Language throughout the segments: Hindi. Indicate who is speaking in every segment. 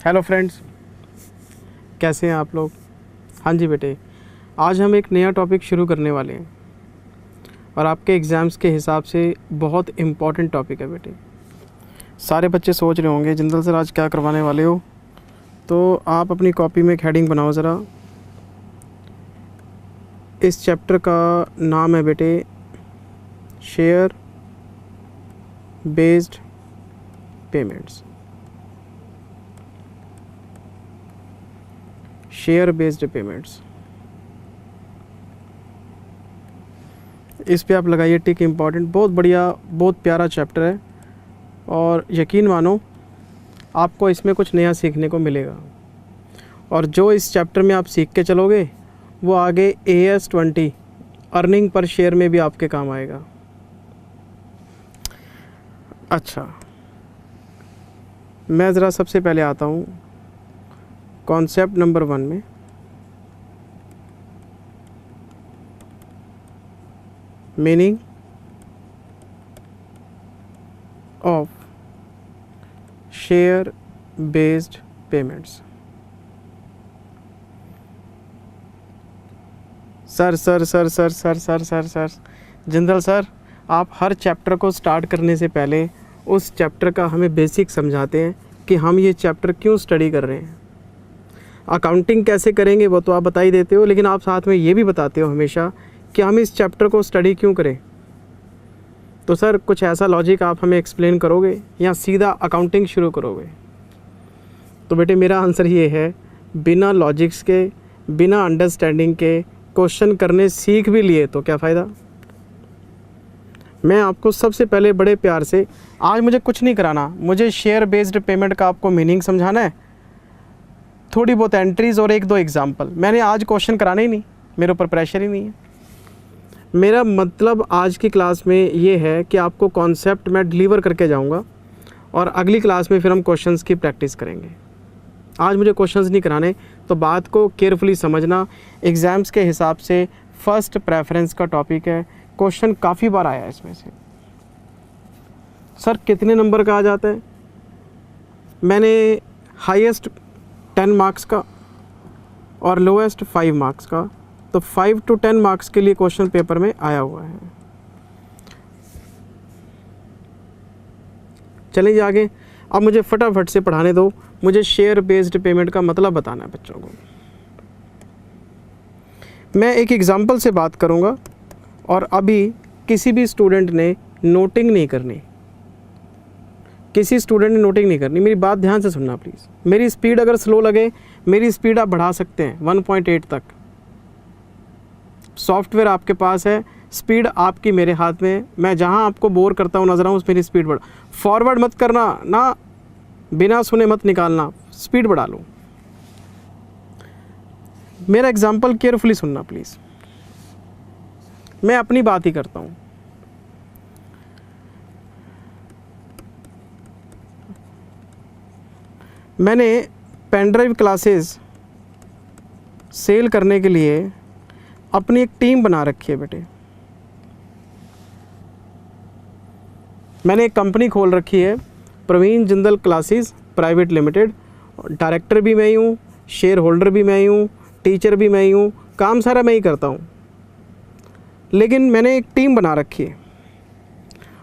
Speaker 1: हेलो फ्रेंड्स, कैसे हैं आप लोग। हाँ जी बेटे, आज हम एक नया टॉपिक शुरू करने वाले हैं और आपके एग्ज़ाम्स के हिसाब से बहुत इम्पॉर्टेंट टॉपिक है बेटे। सारे बच्चे सोच रहे होंगे जिंदल सर आज क्या करवाने वाले हो, तो आप अपनी कॉपी में एक हेडिंग बनाओ ज़रा। इस चैप्टर का नाम है बेटे share based payments. Share based payments, इस पे आप लगाइए टिक। इम्पॉर्टेंट, बहुत बढ़िया, बहुत प्यारा चैप्टर है और यकीन मानो आपको इसमें कुछ नया सीखने को मिलेगा। और जो इस चैप्टर में आप सीख के चलोगे वो आगे AS20 अर्निंग पर शेयर में भी आपके काम आएगा। अच्छा, मैं ज़रा सबसे पहले आता हूँ कॉन्सेप्ट नंबर 1 में। Meaning of share based payments. Sir Jindal sir, आप हर चैप्टर को स्टार्ट करने से पहले उस चैप्टर का हमें बेसिक समझाते हैं कि हम ये चैप्टर क्यों स्टडी कर रहे हैं। अकाउंटिंग कैसे करेंगे वो तो आप बता ही देते हो, लेकिन आप साथ में ये भी बताते हो हमेशा कि हम इस चैप्टर को स्टडी क्यों करें। तो सर कुछ ऐसा लॉजिक आप हमें एक्सप्लेन करोगे या सीधा अकाउंटिंग शुरू करोगे? तो बेटे मेरा आंसर ये है, बिना लॉजिक्स के, बिना अंडरस्टैंडिंग के क्वेश्चन करने सीख भी लिए तो क्या फ़ायदा। मैं आपको सबसे पहले बड़े प्यार से, आज मुझे कुछ नहीं कराना, मुझे शेयर बेस्ड पेमेंट का आपको मीनिंग समझाना है, थोड़ी बहुत एंट्रीज़ और 1-2 एग्जांपल। मैंने आज क्वेश्चन कराने ही नहीं, मेरे ऊपर प्रेशर ही नहीं है। मेरा मतलब आज की क्लास में ये है कि आपको कॉन्सेप्ट मैं डिलीवर करके जाऊंगा और अगली क्लास में फिर हम क्वेश्चंस की प्रैक्टिस करेंगे। आज मुझे क्वेश्चंस नहीं कराने, तो बात को केयरफुली समझना। एग्ज़ाम्स के हिसाब से फर्स्ट प्रेफरेंस का टॉपिक है। क्वेश्चन काफ़ी बार आया है इसमें से, सर कितने नंबर का आ जाता है। मैंने हाईएस्ट 10 मार्क्स का और लोएस्ट 5 मार्क्स का, तो 5 to 10 मार्क्स के लिए क्वेश्चन पेपर में आया हुआ है। चलिए आगे, अब मुझे फटाफट से पढ़ाने दो। मुझे शेयर बेस्ड पेमेंट का मतलब बताना है बच्चों को। मैं एक एग्जांपल से बात करूंगा और अभी किसी भी स्टूडेंट ने नोटिंग नहीं करनी, किसी स्टूडेंट ने नोटिंग नहीं करनी। मेरी बात ध्यान से सुनना प्लीज़। मेरी स्पीड अगर स्लो लगे, मेरी स्पीड आप बढ़ा सकते हैं 1.8 तक। सॉफ्टवेयर आपके पास है, स्पीड आपकी मेरे हाथ में। मैं जहां आपको बोर करता हूं नजर आऊं, उस मेरी स्पीड बढ़ा। फॉरवर्ड मत करना ना, बिना सुने मत निकालना, स्पीड बढ़ा लो। मेरा एग्जांपल केयरफुली सुनना प्लीज़, मैं अपनी बात ही करता हूं। मैंने पेन ड्राइव क्लासेस सेल करने के लिए अपनी एक टीम बना रखी है बेटे। मैंने एक कंपनी खोल रखी है, Praveen Jindal classes private limited. Director भी मैं ही हूँ, शेयर होल्डर भी मैं ही हूँ, टीचर भी मैं ही हूँ, काम सारा मैं ही करता हूँ। लेकिन मैंने एक टीम बना रखी है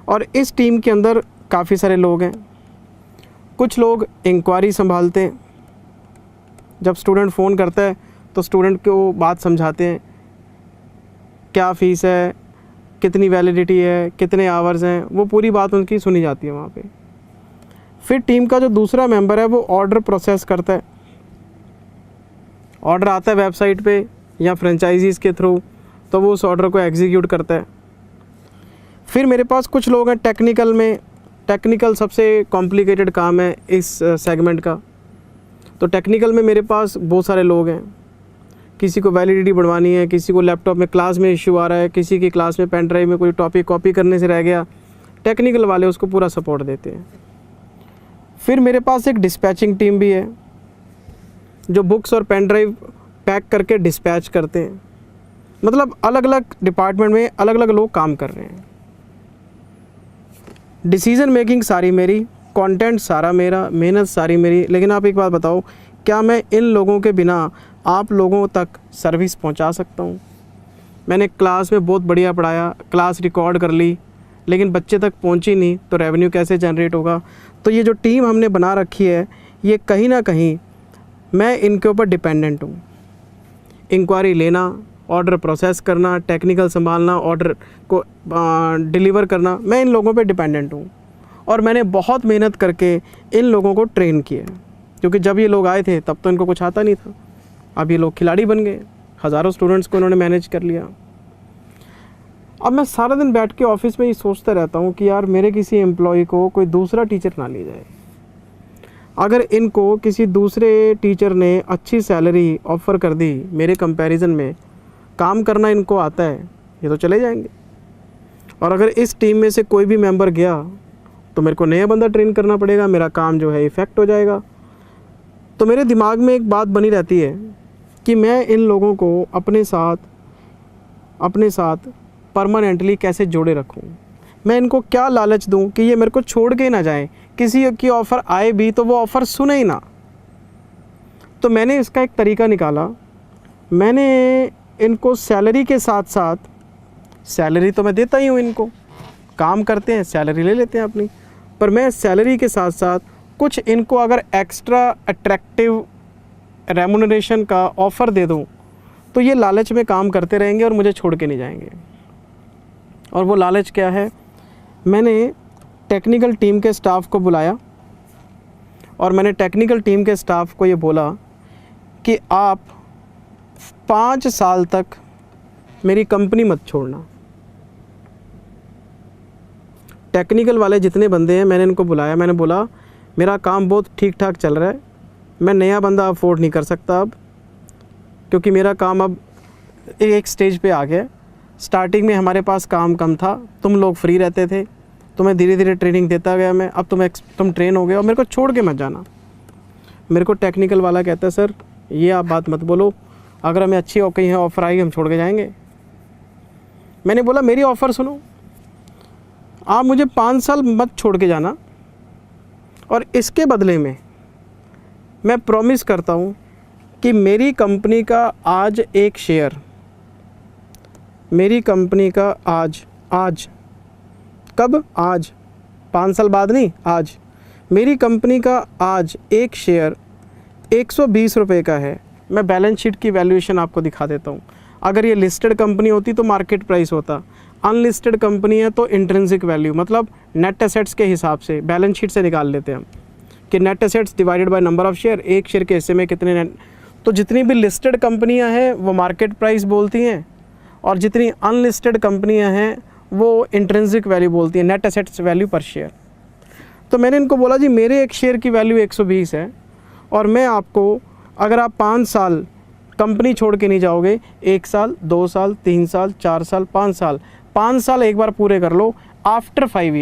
Speaker 1: और इस टीम के अंदर काफ़ी सारे लोग हैं। कुछ लोग इंक्वायरी संभालते हैं, जब स्टूडेंट फ़ोन करता है तो स्टूडेंट को बात समझाते हैं, क्या फ़ीस है, कितनी वैलिडिटी है, कितने आवर्स हैं, वो पूरी बात उनकी सुनी जाती है वहाँ पे। फिर टीम का जो दूसरा मेंबर है वो ऑर्डर प्रोसेस करता है। ऑर्डर आता है वेबसाइट पे या फ्रेंचाइजीज़ के थ्रू, तो वो उस ऑर्डर को एग्जीक्यूट करता है। फिर मेरे पास कुछ लोग हैं टेक्निकल में। टेक्निकल सबसे कॉम्प्लिकेटेड काम है इस सेगमेंट का। तो टेक्निकल में मेरे पास बहुत सारे लोग हैं। किसी को वैलिडिटी बढ़वानी है, किसी को लैपटॉप में क्लास में इश्यू आ रहा है, किसी की क्लास में पेन ड्राइव में कोई टॉपिक कॉपी करने से रह गया, टेक्निकल वाले उसको पूरा सपोर्ट देते हैं। फिर मेरे पास एक डिस्पैचिंग टीम भी है जो बुक्स और पेन ड्राइव पैक करके डिस्पैच करते हैं। मतलब अलग अलग डिपार्टमेंट में अलग अलग लोग काम कर रहे हैं। डिसीज़न मेकिंग सारी मेरी, कंटेंट सारा मेरा, मेहनत सारी मेरी, लेकिन आप एक बात बताओ, क्या मैं इन लोगों के बिना आप लोगों तक सर्विस पहुंचा सकता हूं? मैंने क्लास में बहुत बढ़िया पढ़ाया, क्लास रिकॉर्ड कर ली, लेकिन बच्चे तक पहुंची नहीं, तो रेवेन्यू कैसे जनरेट होगा? तो ये जो टीम हमने बना रखी है, ये कहीं ना कहीं मैं इनके ऊपर डिपेंडेंट हूँ। इंक्वायरी लेना, ऑर्डर प्रोसेस करना, टेक्निकल संभालना, ऑर्डर को डिलीवर करना, मैं इन लोगों पे डिपेंडेंट हूँ। और मैंने बहुत मेहनत करके इन लोगों को ट्रेन किया, क्योंकि जब ये लोग आए थे तब तो इनको कुछ आता नहीं था। अब ये लोग खिलाड़ी बन गए, हज़ारों स्टूडेंट्स को इन्होंने मैनेज कर लिया। अब मैं सारा दिन बैठ के ऑफिस में ही सोचता रहता हूँ कि यार मेरे किसी एम्प्लॉय को कोई दूसरा टीचर ना ले जाए। अगर इनको किसी दूसरे टीचर ने अच्छी सैलरी ऑफ़र कर दी मेरे कंपैरिजन में, काम करना इनको आता है, ये तो चले जाएंगे। और अगर इस टीम में से कोई भी मेंबर गया तो मेरे को नया बंदा ट्रेन करना पड़ेगा, मेरा काम जो है इफ़ेक्ट हो जाएगा। तो मेरे दिमाग में एक बात बनी रहती है कि मैं इन लोगों को अपने साथ परमानेंटली कैसे जोड़े रखूं। मैं इनको क्या लालच दूं कि ये मेरे को छोड़ के ना जाएं, किसी की ऑफ़र आए भी तो वो ऑफ़र सुने ही ना। तो मैंने इसका एक तरीका निकाला। मैंने इनको सैलरी के साथ साथ, सैलरी तो मैं देता ही हूँ, इनको काम करते हैं सैलरी ले लेते हैं अपनी, पर मैं सैलरी के साथ साथ कुछ इनको अगर एक्स्ट्रा अट्रैक्टिव रेमुनरेशन का ऑफ़र दे दूँ तो ये लालच में काम करते रहेंगे और मुझे छोड़ के नहीं जाएंगे। और वो लालच क्या है? मैंने टेक्निकल टीम के स्टाफ को बुलाया और मैंने टेक्निकल टीम के स्टाफ को ये बोला कि आप 5 साल तक मेरी कंपनी मत छोड़ना। टेक्निकल वाले जितने बंदे हैं मैंने इनको बुलाया, मैंने बोला मेरा काम बहुत ठीक ठाक चल रहा है, मैं नया बंदा अफोर्ड नहीं कर सकता अब, क्योंकि मेरा काम अब एक स्टेज पे आ गया। स्टार्टिंग में हमारे पास काम कम था, तुम लोग फ्री रहते थे, तो मैं धीरे धीरे ट्रेनिंग देता गया मैं, अब तुम ट्रेन हो गए और मेरे को छोड़ के मत जाना। मेरे को टेक्निकल वाला कहता है सर ये आप बात मत बोलो, अगर हमें अच्छी कहीं ऑफ़र आएगी हम छोड़ के जाएंगे। मैंने बोला मेरी ऑफ़र सुनो, आप मुझे 5 साल मत छोड़ के जाना, और इसके बदले में मैं प्रॉमिस करता हूँ कि मेरी कंपनी का आज एक शेयर, मेरी कंपनी का आज कब? आज 5 साल बाद नहीं, आज मेरी कंपनी का आज एक शेयर 120 रुपये का है। मैं बैलेंस शीट की वैल्यूएशन आपको दिखा देता हूँ। अगर ये लिस्टेड कंपनी होती तो मार्केट प्राइस होता, अनलिस्टेड कंपनी है तो इंट्रिंसिक वैल्यू, मतलब नेट एसेट्स के हिसाब से बैलेंस शीट से निकाल लेते हैं हम कि net assets divided by number of share, एक शेयर के हिस्से में कितने नेट। तो जितनी भी लिस्टेड कंपनियां हैं वो मार्केट प्राइस बोलती हैं, और जितनी अनलिस्टेड कंपनियां हैं वो इंट्रिंसिक वैल्यू बोलती हैं, नेट एसेट्स वैल्यू पर शेयर। तो मैंने इनको बोला जी मेरे एक शेयर की वैल्यू 120 है, और मैं आपको, अगर आप 5 साल कंपनी छोड़ के नहीं जाओगे, 1 साल, 2 साल, 3 साल, 4 साल, 5 साल एक बार पूरे कर लो, आफ्टर 5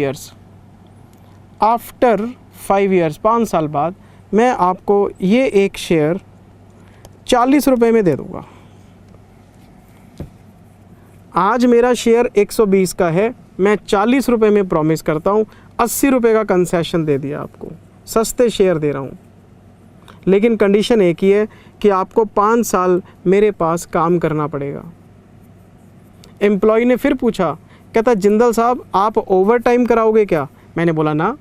Speaker 1: ईयर्स 5 साल बाद मैं आपको ये एक शेयर 40 रुपये में दे दूँगा। आज मेरा शेयर 120 का है, मैं 40 रुपये में प्रॉमिस करता हूँ, 80 रुपये का कंसेशन दे दिया आपको, सस्ते शेयर दे रहा हूँ। लेकिन कंडीशन एक ही है कि आपको 5 साल मेरे पास काम करना पड़ेगा। एम्प्लॉय ने फिर पूछा, कहता जिंदल साहब आप ओवर टाइम कराओगे क्या? मैंने बोला ना,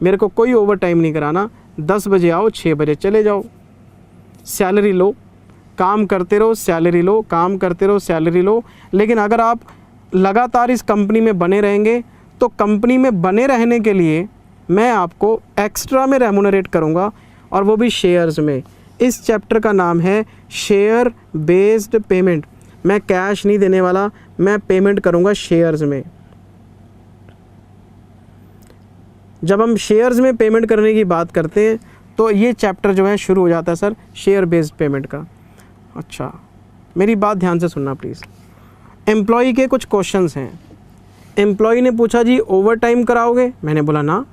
Speaker 1: मेरे को कोई ओवर टाइम नहीं कराना, 10 बजे आओ, 6 बजे चले जाओ, सैलरी लो, काम करते रहो, सैलरी लो, काम करते रहो, सैलरी लो। लेकिन अगर आप लगातार इस कंपनी में बने रहेंगे तो कंपनी में बने रहने के लिए मैं आपको एक्स्ट्रा में रेमुनरेट करूँगा, और वो भी शेयर्स में। इस चैप्टर का नाम है शेयर बेस्ड पेमेंट। मैं कैश नहीं देने वाला, मैं पेमेंट करूँगा शेयर्स में। जब हम शेयर्स में पेमेंट करने की बात करते हैं तो ये चैप्टर जो है शुरू हो जाता है सर शेयर बेस्ड पेमेंट का। अच्छा, मेरी बात ध्यान से सुनना प्लीज़। एम्प्लॉय के कुछ क्वेश्चंस हैं। एम्प्लॉय ने पूछा जी ओवर टाइम कराओगे? मैंने बोला ना।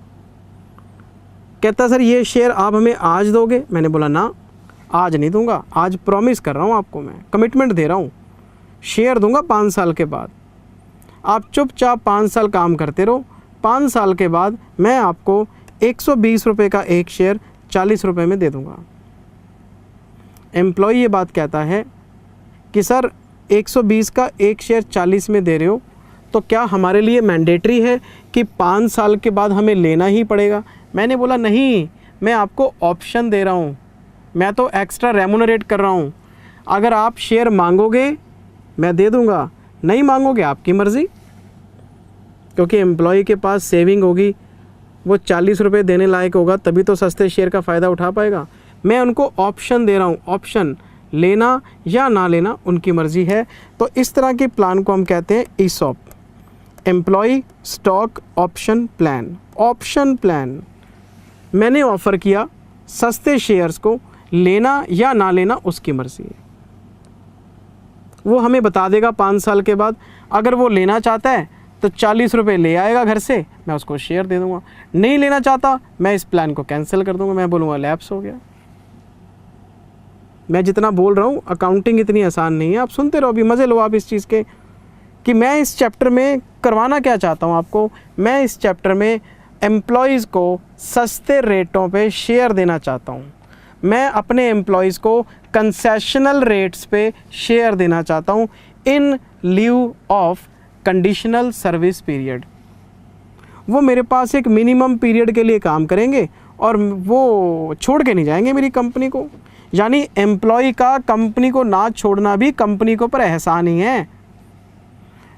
Speaker 1: कहता सर ये शेयर आप हमें आज दोगे? मैंने बोला ना, आज नहीं दूंगा, आज प्रॉमिस कर रहा हूँ आपको, मैं कमिटमेंट दे रहा हूँ, शेयर दूंगा 5 साल के बाद। आप चुपचाप 5 साल काम करते रहो, 5 साल के बाद मैं आपको 120 रुपये का एक शेयर 40 रुपये में दे दूँगा। एम्प्लॉय ये बात कहता है कि सर 120 का एक शेयर 40 में दे रहे हो, तो क्या हमारे लिए मैंडेटरी है कि 5 साल के बाद हमें लेना ही पड़ेगा? मैंने बोला नहीं, मैं आपको ऑप्शन दे रहा हूँ, मैं तो एक्स्ट्रा रेमुनरेट कर रहा हूँ। अगर आप शेयर मांगोगे मैं दे दूँगा, नहीं मांगोगे आपकी मर्ज़ी। क्योंकि एम्प्लॉय के पास सेविंग होगी, वो 40 रुपये देने लायक होगा, तभी तो सस्ते शेयर का फ़ायदा उठा पाएगा। मैं उनको ऑप्शन दे रहा हूँ, ऑप्शन लेना या ना लेना उनकी मर्ज़ी है। तो इस तरह के प्लान को हम कहते हैं ESOP, employ stock option plan. Option plan मैंने ऑफ़र किया, सस्ते शेयर्स को लेना या ना लेना उसकी मर्ज़ी है। वो हमें बता देगा 5 साल के बाद, अगर वो लेना चाहता है तो 40 रुपये ले आएगा घर से, मैं उसको शेयर दे दूँगा। नहीं लेना चाहता, मैं इस प्लान को कैंसिल कर दूँगा, मैं बोलूँगा लैप्स हो गया। मैं जितना बोल रहा हूँ, अकाउंटिंग इतनी आसान नहीं है, आप सुनते रहो, अभी मज़े लो आप इस चीज़ के कि मैं इस चैप्टर में करवाना क्या चाहता हूँ आपको। मैं इस चैप्टर में एम्प्लॉयज़ को सस्ते रेटों पे शेयर देना चाहता हूँ। मैं अपने एम्प्लॉयज़ को कंसेशनल रेट्स पे शेयर देना चाहता हूँ in lieu of conditional service period. वो मेरे पास एक मिनिमम पीरियड के लिए काम करेंगे और वो छोड़ के नहीं जाएंगे मेरी कंपनी को। यानी एम्प्लॉय का कंपनी को ना छोड़ना भी कंपनी के ऊपर एहसान ही है।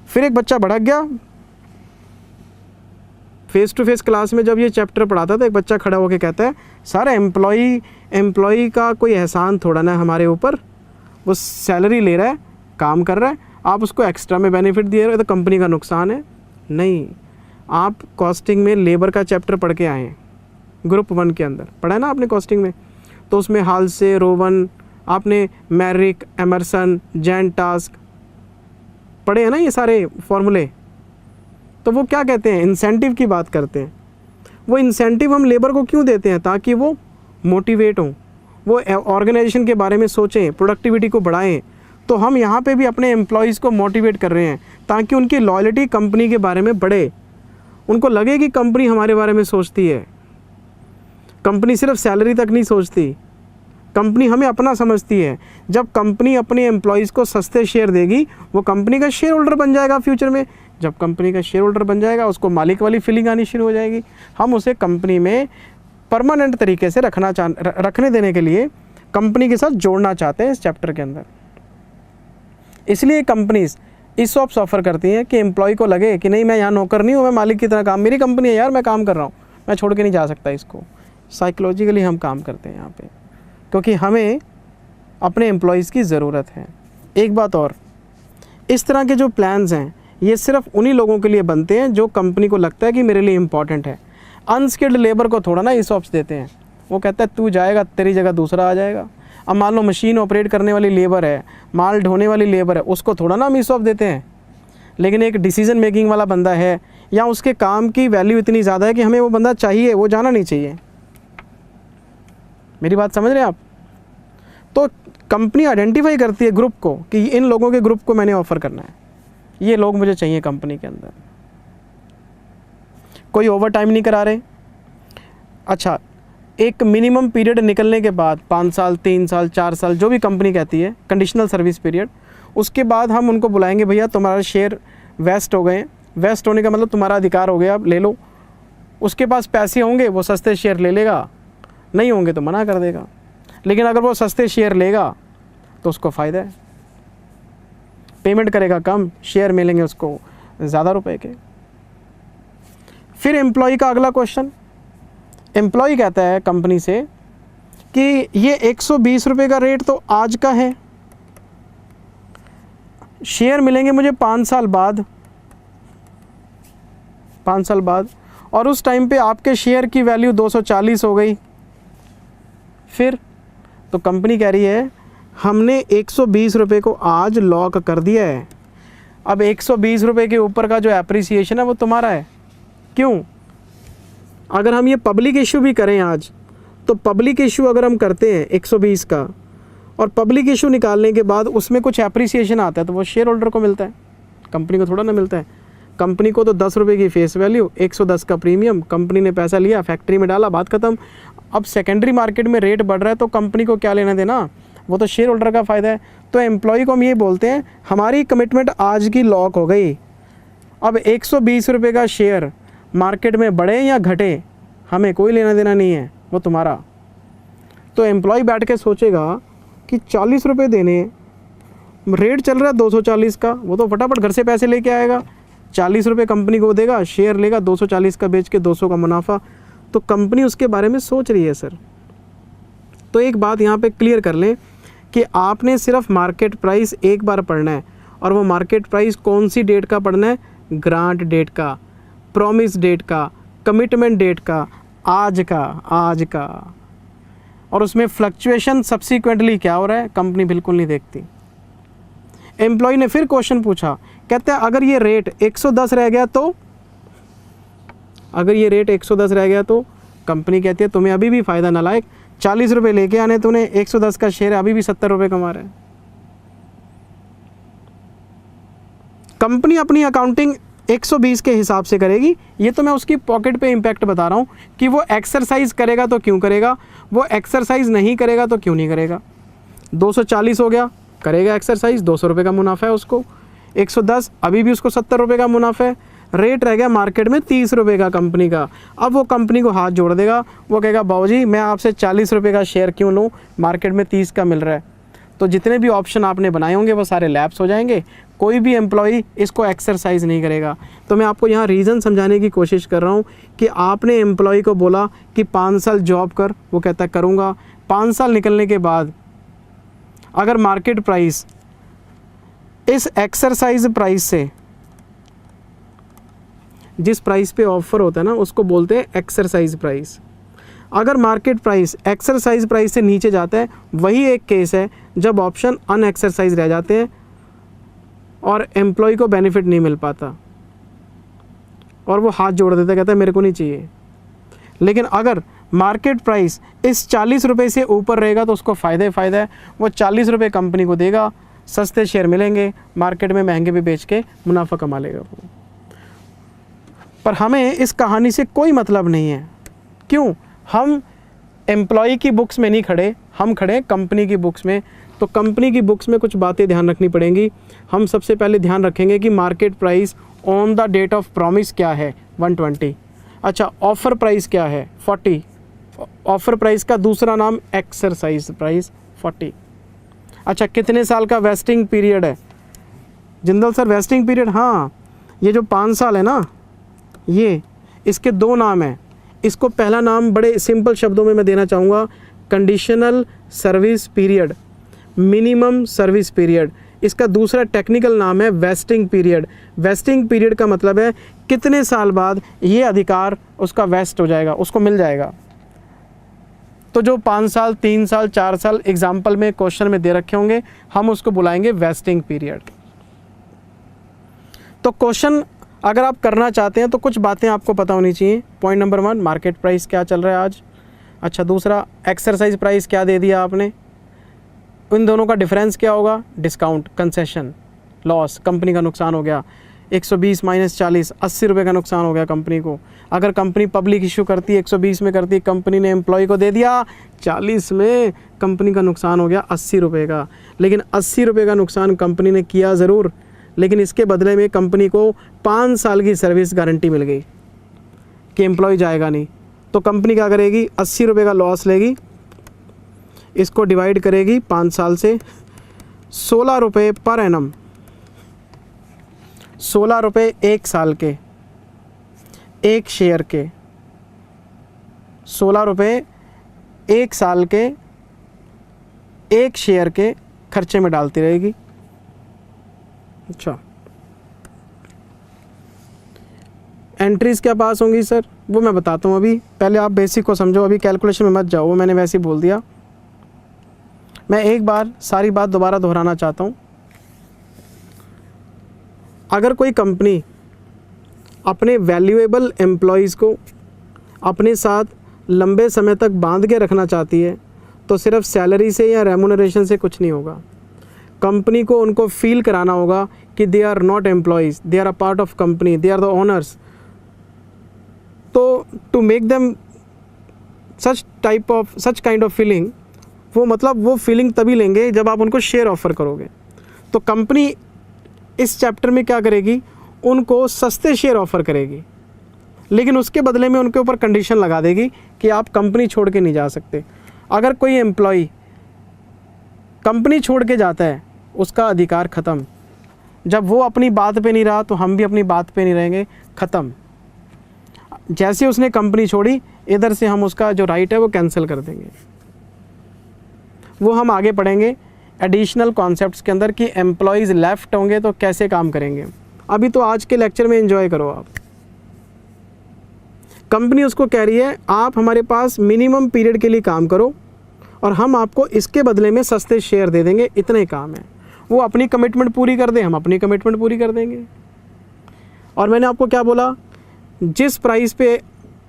Speaker 1: फिर एक बच्चा भड़क गया, फेस टू फेस क्लास में जब ये चैप्टर पढ़ाता था, एक बच्चा खड़ा होकर कहता है सर एम्प्लॉय का कोई एहसान थोड़ा ना हमारे ऊपर, वो सैलरी ले रहा है, काम कर रहा है, आप उसको एक्स्ट्रा में बेनिफिट दे रहे हो तो कंपनी का नुकसान है। नहीं, आप कॉस्टिंग में लेबर का चैप्टर पढ़ के आए हैं, ग्रुप 1 के अंदर पढ़ा है ना आपने कॉस्टिंग में, तो उसमें हाल्से, रोवन, आपने मैरिक, एमरसन, जैन टास्क पढ़े हैं ना, ये सारे फॉर्मूले। तो वो क्या कहते हैं, इंसेंटिव की बात करते हैं। वो इंसेंटिव हम लेबर को क्यों देते हैं? ताकि वो मोटिवेट हों, वो ऑर्गेनाइजेशन के बारे में सोचें, प्रोडक्टिविटी को बढ़ाएं। तो हम यहाँ पे भी अपने एम्प्लॉयज़ को मोटिवेट कर रहे हैं ताकि उनकी लॉयल्टी कंपनी के बारे में बढ़े, उनको लगे कि कंपनी हमारे बारे में सोचती है। कंपनी सिर्फ सैलरी तक नहीं सोचती, कंपनी हमें अपना समझती है। जब कंपनी अपने एम्प्लॉयज़ को सस्ते शेयर देगी, वो कंपनी का शेयर होल्डर बन जाएगा फ्यूचर में। जब कंपनी का शेयर होल्डर बन जाएगा, उसको मालिक वाली फीलिंग आनी शुरू हो जाएगी। हम उसे कंपनी में परमानेंट तरीके से रखने देने के लिए कंपनी के साथ जोड़ना चाहते हैं इस चैप्टर के अंदर। इसलिए कंपनीज ईसॉप्स ऑफर करती हैं कि एम्प्लॉय को लगे कि नहीं, मैं यहाँ नौकर नहीं हूँ, मैं मालिक की तरह काम, मेरी कंपनी है यार, मैं काम कर रहा हूँ, मैं छोड़ के नहीं जा सकता इसको। साइकोलॉजिकली हम काम करते हैं यहाँ पे, क्योंकि हमें अपने एम्प्लॉयज़ की ज़रूरत है। एक बात और, इस तरह के जो प्लान्स हैं ये सिर्फ उन्हीं लोगों के लिए बनते हैं जो कंपनी को लगता है कि मेरे लिए इम्पॉर्टेंट है। अनस्किल्ड लेबर को थोड़ा ना ईसॉप्स देते हैं, वो कहता है तू जाएगा, तेरी जगह दूसरा आ जाएगा। अब मान लो मशीन ऑपरेट करने वाली लेबर है, माल ढोने वाली लेबर है, उसको थोड़ा ना हम ईसॉप देते हैं। लेकिन एक डिसीजन मेकिंग वाला बंदा है, या उसके काम की वैल्यू इतनी ज़्यादा है कि हमें वो बंदा चाहिए, वो जाना नहीं चाहिए। मेरी बात समझ रहे हैं आप? तो कंपनी आइडेंटिफाई करती है ग्रुप को कि इन लोगों के ग्रुप को मैंने ऑफ़र करना है, ये लोग मुझे चाहिए कंपनी के अंदर। कोई ओवर टाइम नहीं करा रहे। अच्छा, एक मिनिमम पीरियड निकलने के बाद 5 साल, 3 साल, 4 साल, जो भी कंपनी कहती है, कंडीशनल सर्विस पीरियड, उसके बाद हम उनको बुलाएंगे, भैया तुम्हारा शेयर वेस्ट हो गए। वेस्ट होने का मतलब तुम्हारा अधिकार हो गया, आप ले लो। उसके पास पैसे होंगे, वो सस्ते शेयर ले लेगा, नहीं होंगे तो मना कर देगा। लेकिन अगर वो सस्ते शेयर लेगा तो उसको फ़ायदा है, पेमेंट करेगा कम, शेयर मिलेंगे उसको ज़्यादा रुपए के। फिर एम्प्लॉय का अगला क्वेश्चन, एम्प्लॉय कहता है कंपनी से कि ये 120 रुपये का रेट तो आज का है, शेयर मिलेंगे मुझे 5 साल बाद, 5 साल बाद, और उस टाइम पे आपके शेयर की वैल्यू 240 हो गई। फिर तो कंपनी कह रही है हमने 120 रुपये को आज लॉक कर दिया है, अब 120 रुपये के ऊपर का जो एप्रिसिएशन है वो तुम्हारा है। क्यों? अगर हम ये पब्लिक इशू भी करें आज, तो पब्लिक इशू अगर हम करते हैं 120 का, और पब्लिक इशू निकालने के बाद उसमें कुछ एप्रिसिएशन आता है, तो वो शेयर होल्डर को मिलता है, कंपनी को थोड़ा ना मिलता है। कंपनी को तो 10 रुपये की फेस वैल्यू, 110 का प्रीमियम, कंपनी ने पैसा लिया, फैक्ट्री में डाला, बात खत्म। अब सेकेंडरी मार्केट में रेट बढ़ रहा है तो कंपनी को क्या लेना देना, वो तो शेयर होल्डर का फ़ायदा है। तो एम्प्लॉय को हम ये बोलते हैं हमारी कमिटमेंट आज की लॉक हो गई, अब 120 रुपये का शेयर मार्केट में बढ़े या घटे हमें कोई लेना देना नहीं है, वो तुम्हारा। तो एम्प्लॉय बैठ के सोचेगा कि 40 रुपये देने, रेट चल रहा है 240 का, वो तो फटाफट घर से पैसे लेके आएगा, 40 रुपये कंपनी को देगा, शेयर लेगा 240 का बेच के 200 का मुनाफा। तो कंपनी उसके बारे में सोच रही है सर। तो एक बात यहाँ पे क्लियर कर लें कि आपने सिर्फ मार्केट प्राइस एक बार पढ़ना है, और वो मार्केट प्राइस कौन सी डेट का पढ़ना है, ग्रांट डेट का, प्रॉमिस डेट का, कमिटमेंट डेट का, आज का। और उसमें फ्लक्चुएशन सब्सिक्वेंटली क्या हो रहा है कंपनी बिल्कुल नहीं देखती। एम्प्लॉय ने फिर क्वेश्चन पूछा, कहते हैं अगर ये रेट 110 रह गया तो, अगर ये रेट 110 रह गया तो कंपनी कहती है तुम्हें अभी भी फ़ायदा ना लायक, 40 रुपये लेके आने तूने, 110 का शेयर है, अभी भी 70 रुपये कमा रहे हैं। कंपनी अपनी अकाउंटिंग 120 के हिसाब से करेगी। ये तो मैं उसकी पॉकेट पे इम्पैक्ट बता रहा हूँ कि वो एक्सरसाइज करेगा तो क्यों करेगा, वो एक्सरसाइज नहीं करेगा तो क्यों नहीं करेगा। 240 हो गया, करेगा एक्सरसाइज, 200 रुपये का मुनाफा है उसको, 110 अभी भी उसको 70 रुपये का मुनाफा है, रेट रह गया मार्केट में 30 रुपये का कंपनी का। अब वो कंपनी को हाथ जोड़ देगा, वो कहेगा बाबूजी मैं आपसे 40 रुपये का शेयर क्यों लूँ, मार्केट में 30 का मिल रहा है। तो जितने भी ऑप्शन आपने बनाए होंगे वो सारे लैप्स हो जाएंगे, कोई भी एम्प्लॉई इसको एक्सरसाइज नहीं करेगा। तो मैं आपको यहाँ रीज़न समझाने की कोशिश कर रहा हूँ कि आपने एम्प्लॉई को बोला कि 5 साल जॉब कर, वो कहता है करूँगा। 5 साल निकलने के बाद अगर मार्केट प्राइस इस एक्सरसाइज प्राइस से, जिस प्राइस पे ऑफर होता है ना उसको बोलते हैं एक्सरसाइज प्राइस, अगर मार्केट प्राइस एक्सरसाइज प्राइस से नीचे जाता है, वही एक केस है जब ऑप्शन अनएक्सरसाइज रह जाते हैं और एम्प्लॉय को बेनिफिट नहीं मिल पाता और वो हाथ जोड़ देता है, कहता है मेरे को नहीं चाहिए। लेकिन अगर मार्केट प्राइस इस 40 रुपये से ऊपर रहेगा तो उसको फ़ायदा ही फ़ायदा है, वो 40 रुपये कंपनी को देगा, सस्ते शेयर मिलेंगे, मार्केट में महंगे भी बेच के मुनाफा कमा लेगा वो। पर हमें इस कहानी से कोई मतलब नहीं है। क्यों? हम एम्प्लॉय की बुक्स में नहीं खड़े, हम खड़े कंपनी की बुक्स में। तो कंपनी की बुक्स में कुछ बातें ध्यान रखनी पड़ेंगी। हम सबसे पहले ध्यान रखेंगे कि market price on the date of promise क्या है, 120। अच्छा, ऑफ़र प्राइस क्या है, 40। ऑफ़र प्राइस का दूसरा नाम एक्सरसाइज प्राइस, 40। अच्छा, कितने साल का वेस्टिंग पीरियड है? जिंदल सर वेस्टिंग पीरियड, हाँ, ये जो 5 साल है ना, ये इसके 2 नाम हैं। इसको पहला नाम बड़े सिंपल शब्दों में मैं देना चाहूँगा, conditional service period, minimum service period. इसका दूसरा टेक्निकल नाम है वेस्टिंग पीरियड। वेस्टिंग पीरियड का मतलब है कितने साल बाद ये अधिकार उसका वेस्ट हो जाएगा, उसको मिल जाएगा। तो जो 5 साल, 3 साल, 4 साल एग्जाम्पल में क्वेश्चन में दे रखे होंगे, हम उसको बुलाएंगे वेस्टिंग पीरियड। तो क्वेश्चन अगर आप करना चाहते हैं तो कुछ बातें आपको पता होनी चाहिए। पॉइंट नंबर 1, मार्केट प्राइस क्या चल रहा है आज। अच्छा, दूसरा एक्सरसाइज प्राइस क्या दे दिया आपने, इन दोनों का डिफरेंस क्या होगा, डिस्काउंट, कंसेशन, लॉस, कंपनी का नुकसान हो गया। 120 माइनस 40, 80 रुपये का नुकसान हो गया कंपनी को। अगर कंपनी पब्लिक इशू करती है 120 में करती है, कंपनी ने एम्प्लॉय को दे दिया 40 में, कंपनी का नुकसान हो गया 80 रुपये का। लेकिन 80 रुपये का नुकसान कंपनी ने किया ज़रूर, लेकिन इसके बदले में कंपनी को 5 साल की सर्विस गारंटी मिल गई कि एम्प्लॉय जाएगा नहीं। तो कंपनी क्या करेगी, 80 रुपये का लॉस लेगी, इसको डिवाइड करेगी 5 साल से, 16 रुपये पर एनम, 16 रुपये 1 साल के, 1 शेयर के, 16 रुपये 1 साल के 1 शेयर के खर्चे में डालती रहेगी। अच्छा, एंट्रीज क्या पास होंगी सर, वो मैं बताता हूँ। अभी पहले आप बेसिक को समझो, अभी कैलकुलेशन में मत जाओ, वो मैंने वैसे ही बोल दिया। मैं एक बार सारी बात दोबारा दोहराना चाहता हूँ। अगर कोई कंपनी अपने वैल्यूएबल एम्प्लॉयज़ को अपने साथ लंबे समय तक बांध के रखना चाहती है तो सिर्फ सैलरी से या रेम्यूनरेशन से कुछ नहीं होगा। कंपनी को उनको फील कराना होगा कि they are not employees, they are a part of company, they are the owners. तो to make them such kind of feeling, वो मतलब वो फीलिंग तभी लेंगे जब आप उनको शेयर ऑफ़र करोगे। तो कंपनी इस चैप्टर में क्या करेगी, उनको सस्ते शेयर ऑफ़र करेगी, लेकिन उसके बदले में उनके ऊपर कंडीशन लगा देगी कि आप कंपनी छोड़ के नहीं जा सकते। अगर कोई एम्प्लॉय कंपनी छोड़ के जाता है, उसका अधिकार ख़त्म। जब वो अपनी बात पे नहीं रहा तो हम भी अपनी बात पे नहीं रहेंगे, ख़त्म। जैसे उसने कंपनी छोड़ी, इधर से हम उसका जो राइट है वो कैंसिल कर देंगे। वो हम आगे पढ़ेंगे एडिशनल कॉन्सेप्ट्स के अंदर कि एम्प्लॉयज़ लेफ्ट होंगे तो कैसे काम करेंगे। अभी तो आज के लेक्चर में एंजॉय करो आप। कंपनी उसको कह रही है आप हमारे पास मिनिमम पीरियड के लिए काम करो और हम आपको इसके बदले में सस्ते शेयर दे देंगे, इतने काम है। वो अपनी कमिटमेंट पूरी कर दें, हम अपनी कमिटमेंट पूरी कर देंगे। और मैंने आपको क्या बोला, जिस प्राइस पे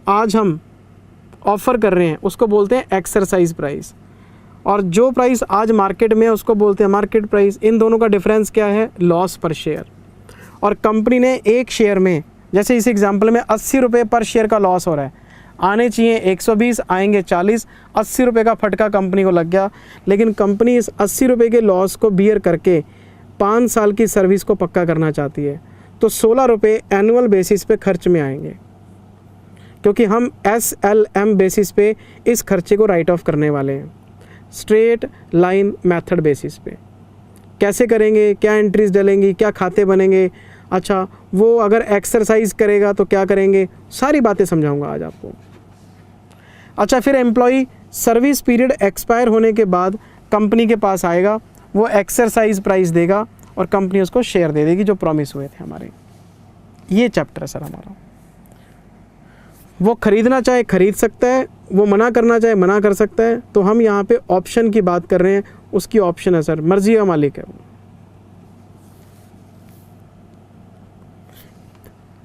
Speaker 1: आज हम ऑफ़र कर रहे हैं उसको बोलते हैं एक्सरसाइज प्राइस, और जो प्राइस आज मार्केट में है उसको बोलते हैं मार्केट प्राइस। इन दोनों का डिफरेंस क्या है, लॉस पर शेयर। और कंपनी ने एक शेयर में, जैसे इस एग्जांपल में 80 रुपये पर शेयर का लॉस हो रहा है, आने चाहिए 120, आएंगे 40, 80 रुपये का फटका कंपनी को लग गया। लेकिन कंपनी इस 80 रुपये के लॉस को बियर करके 5 साल की सर्विस को पक्का करना चाहती है, तो 16 रुपये एनुअल बेसिस पे खर्च में आएंगे, क्योंकि हम SLM बेसिस पे इस खर्चे को राइट ऑफ करने वाले हैं, स्ट्रेट लाइन मेथड बेसिस पे। कैसे करेंगे, क्या एंट्रीज डलेंगी, क्या खाते बनेंगे, अच्छा वो अगर एक्सरसाइज करेगा तो क्या करेंगे, सारी बातें समझाऊंगा आज आपको। अच्छा, फिर एम्प्लॉय सर्विस पीरियड एक्सपायर होने के बाद कंपनी के पास आएगा, वो एक्सरसाइज प्राइस देगा और कंपनी उसको शेयर दे देगी जो प्रॉमिस हुए थे हमारे। ये चैप्टर है सर हमारा। वो खरीदना चाहे खरीद सकता है, वो मना करना चाहे मना कर सकता है। तो हम यहाँ पे ऑप्शन की बात कर रहे हैं, उसकी ऑप्शन है सर, मर्जी का मालिक है वो।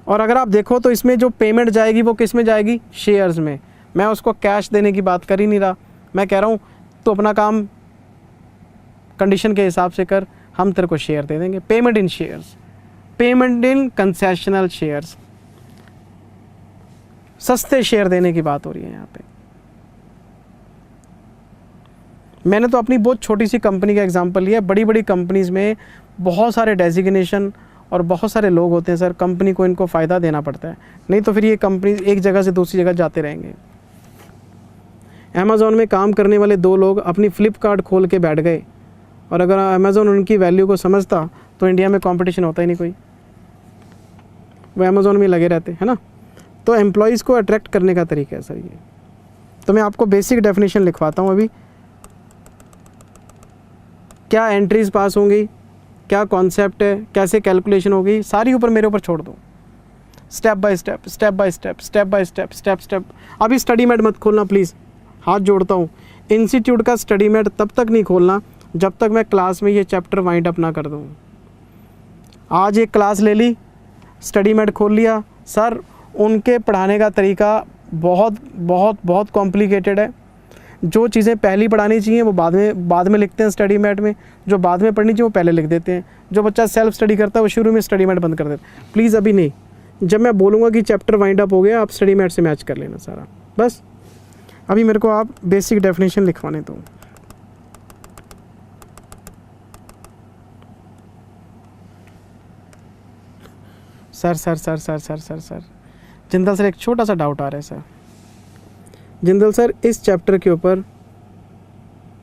Speaker 1: और अगर आप देखो तो इसमें जो पेमेंट जाएगी वो किस में जाएगी, शेयर्स में। मैं उसको कैश देने की बात कर ही नहीं रहा, मैं कह रहा हूँ तो अपना काम कंडीशन के हिसाब से कर, हम तेरे को शेयर दे देंगे। Payment in shares, payment in concessional shares, सस्ते शेयर देने की बात हो रही है यहाँ पे। मैंने तो अपनी बहुत छोटी सी कंपनी का एग्जांपल लिया। बड़ी बड़ी कंपनीज़ में बहुत सारे डेजिग्नेशन और बहुत सारे लोग होते हैं सर, कंपनी को इनको फ़ायदा देना पड़ता है, नहीं तो फिर ये कंपनी एक जगह से दूसरी जगह जाते रहेंगे। अमेज़ॉन में काम करने वाले 2 लोग अपनी फ्लिपकार्ट खोल के बैठ गए, और अगर अमेज़ॉन उनकी वैल्यू को समझता तो इंडिया में कंपटीशन होता ही नहीं कोई, वो अमेज़ॉन में लगे रहते, है ना। तो एम्प्लॉयज़ को अट्रैक्ट करने का तरीका है सर ये। तो मैं आपको बेसिक डेफिनेशन लिखवाता हूँ अभी, क्या एंट्रीज पास होंगी, क्या कॉन्सेप्ट है, कैसे कैलकुलेशन होगी, सारी ऊपर मेरे ऊपर छोड़ दो, step by step, step by step, step by step, step step. अभी स्टडी मैट मत खोलना प्लीज़, हाथ जोड़ता हूँ। इंस्टीट्यूट का स्टडी मैट तब तक नहीं खोलना जब तक मैं क्लास में ये चैप्टर वाइंड अप ना कर दूँ। आज एक क्लास ले ली, स्टडी मैट खोल लिया, सर उनके पढ़ाने का तरीका बहुत बहुत बहुत कॉम्प्लिकेटेड है। जो चीज़ें पहली पढ़ानी चाहिए वो बाद में लिखते हैं स्टडी मैट में, जो बाद में पढ़नी चाहिए वो पहले लिख देते हैं। जो बच्चा सेल्फ स्टडी करता है वो शुरू में स्टडी मैट बंद कर देता है। प्लीज़ अभी नहीं, जब मैं बोलूँगा कि चैप्टर वाइंड अप हो गया आप स्टडी मैट से मैच कर लेना सारा, बस अभी मेरे को आप बेसिक डेफिनेशन लिखवाने दो। Sir sir sir sir sir sir sir Jindal sir, एक छोटा सा डाउट आ रहा है सर। जिंदल सर, इस चैप्टर के ऊपर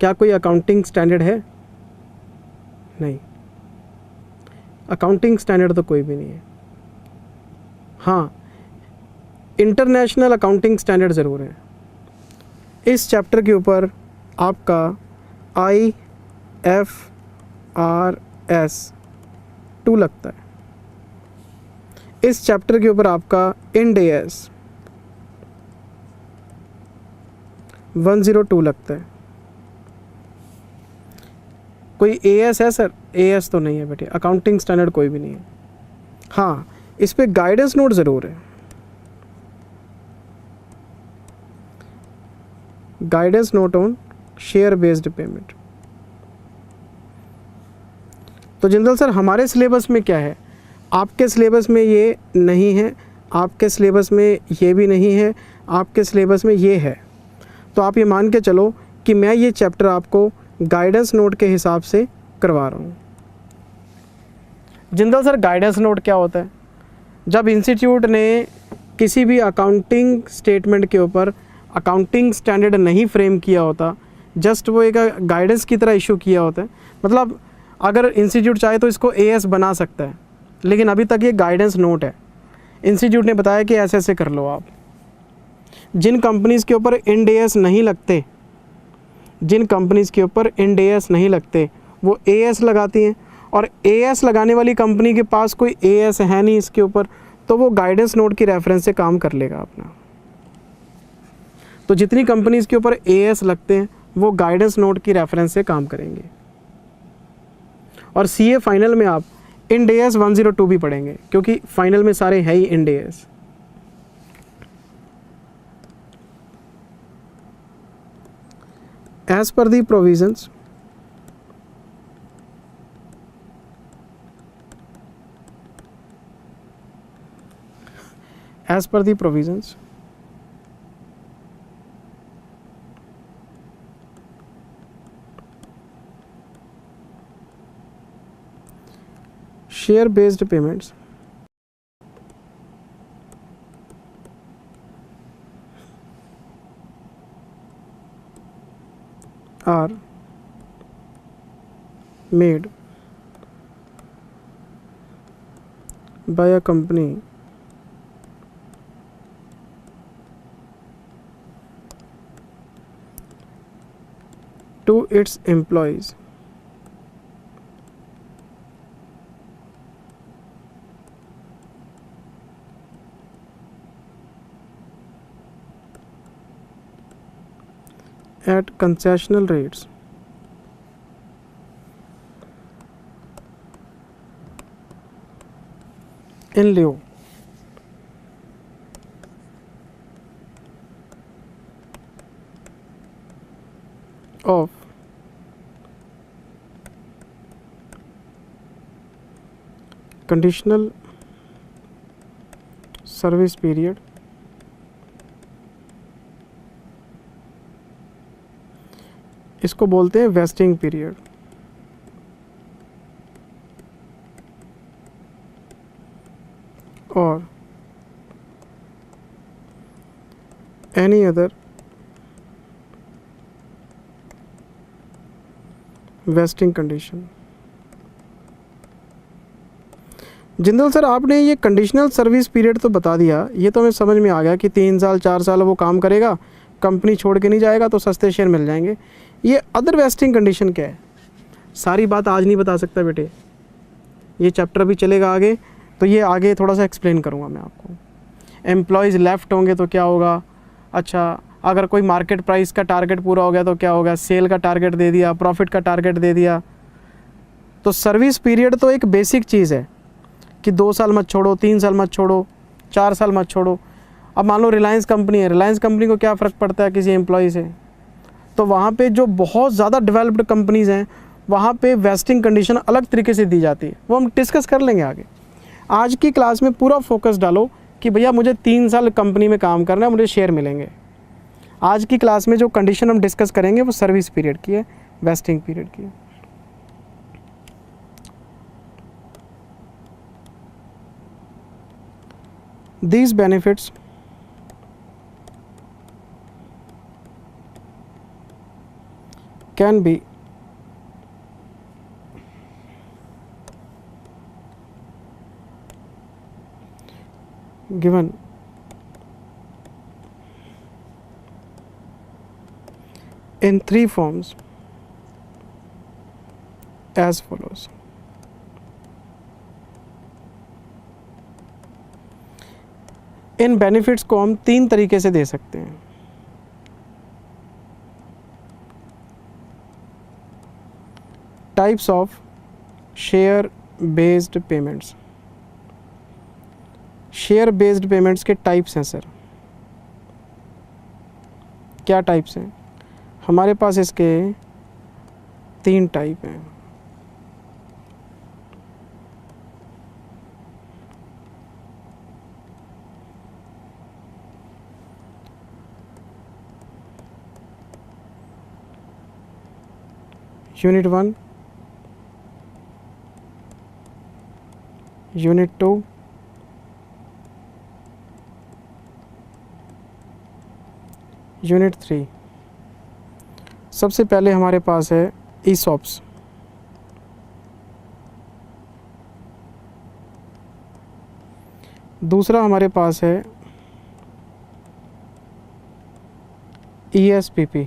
Speaker 1: क्या कोई अकाउंटिंग स्टैंडर्ड है? नहीं, अकाउंटिंग स्टैंडर्ड तो कोई भी नहीं है। हाँ, इंटरनेशनल अकाउंटिंग स्टैंडर्ड ज़रूर है। इस चैप्टर के ऊपर आपका IFRS 2 लगता है। इस चैप्टर के ऊपर आपका IND AS 102 लगता है। कोई AS है सर? AS तो नहीं है बेटे, अकाउंटिंग स्टैंडर्ड कोई भी नहीं है। हाँ, इस पे गाइडेंस नोट ज़रूर है। Guidance note on share based payment. तो जिंदल सर हमारे सिलेबस में क्या है, आपके सिलेबस में ये नहीं है, आपके सिलेबस में ये भी नहीं है, आपके सिलेबस में ये है। तो आप ये मान के चलो कि मैं ये चैप्टर आपको गाइडेंस नोट के हिसाब से करवा रहा हूँ। जिंदल सर गाइडेंस नोट क्या होता है? जब इंस्टीट्यूट ने किसी भी अकाउंटिंग स्टेटमेंट के ऊपर अकाउंटिंग स्टैंडर्ड नहीं फ्रेम किया होता, जस्ट वो एक गाइडेंस की तरह इशू किया होता है। मतलब अगर इंस्टीट्यूट चाहे तो इसको एएस बना सकता है, लेकिन अभी तक ये गाइडेंस नोट है। इंस्टीट्यूट ने बताया कि ऐसे ऐसे कर लो आप। जिन कंपनीज़ के ऊपर इंड एएस नहीं लगते, जिन कंपनीज़ के ऊपर इंड एएस नहीं लगते, वो एएस लगाती हैं, और एएस लगाने वाली कंपनी के पास कोई एएस है नहीं इसके ऊपर, तो वो गाइडेंस नोट की रेफरेंस से काम कर लेगा अपना। तो जितनी कंपनीज़ के ऊपर एएस लगते हैं वो गाइडेंस नोट की रेफरेंस से काम करेंगे। और सीए फाइनल में आप इंड एएस 102 भी पढ़ेंगे, क्योंकि फाइनल में सारे है ही Ind AS. As per the provisions, as per the provisions, share based payments are made by a company to its employees at concessional rates in lieu of conditional service period इसको बोलते हैं वेस्टिंग पीरियड, और any other wasting condition. Jindal sir आपने ये कंडीशनल सर्विस पीरियड तो बता दिया, ये तो हमें समझ में आ गया कि 3 साल 4 साल वो काम करेगा, कंपनी छोड़ के नहीं जाएगा तो सस्ते शेयर मिल जाएंगे। ये अदर वेस्टिंग कंडीशन क्या है? सारी बात आज नहीं बता सकता बेटे, ये चैप्टर भी चलेगा आगे, तो ये आगे थोड़ा सा एक्सप्लेन करूँगा मैं आपको। एम्प्लॉयज़ लेफ़्ट होंगे तो क्या होगा? अच्छा, अगर कोई मार्केट प्राइस का टारगेट पूरा हो गया तो क्या होगा? सेल का टारगेट दे दिया, प्रॉफिट का टारगेट दे दिया। तो सर्विस पीरियड तो एक बेसिक चीज़ है कि 2 साल मत छोड़ो, 3 साल मत छोड़ो, 4 साल मत छोड़ो। अब मान लो रिलायंस कंपनी है, रिलायंस कंपनी को क्या फ़र्क पड़ता है किसी एम्प्लॉय से? तो वहाँ पे जो बहुत ज़्यादा डेवलप्ड कंपनीज़ हैं वहाँ पे वेस्टिंग कंडीशन अलग तरीके से दी जाती है, वो हम डिस्कस कर लेंगे आगे। आज की क्लास में पूरा फोकस डालो कि भैया मुझे 3 साल कंपनी में काम करना है, मुझे शेयर मिलेंगे। आज की क्लास में जो कंडीशन हम डिस्कस करेंगे वो सर्विस पीरियड की है, वेस्टिंग पीरियड की है। These benefits can be given in 3 forms as follows. In benefits को हम 3 तरीके से दे सकते हैं। Types of share based payments. Share based payments के टाइप्स हैं सर। क्या टाइप्स हैं? हमारे पास इसके 3 टाइप हैं। Unit 1, unit 2, unit 3। सबसे पहले हमारे पास है ESOPs। दूसरा हमारे पास है ESPP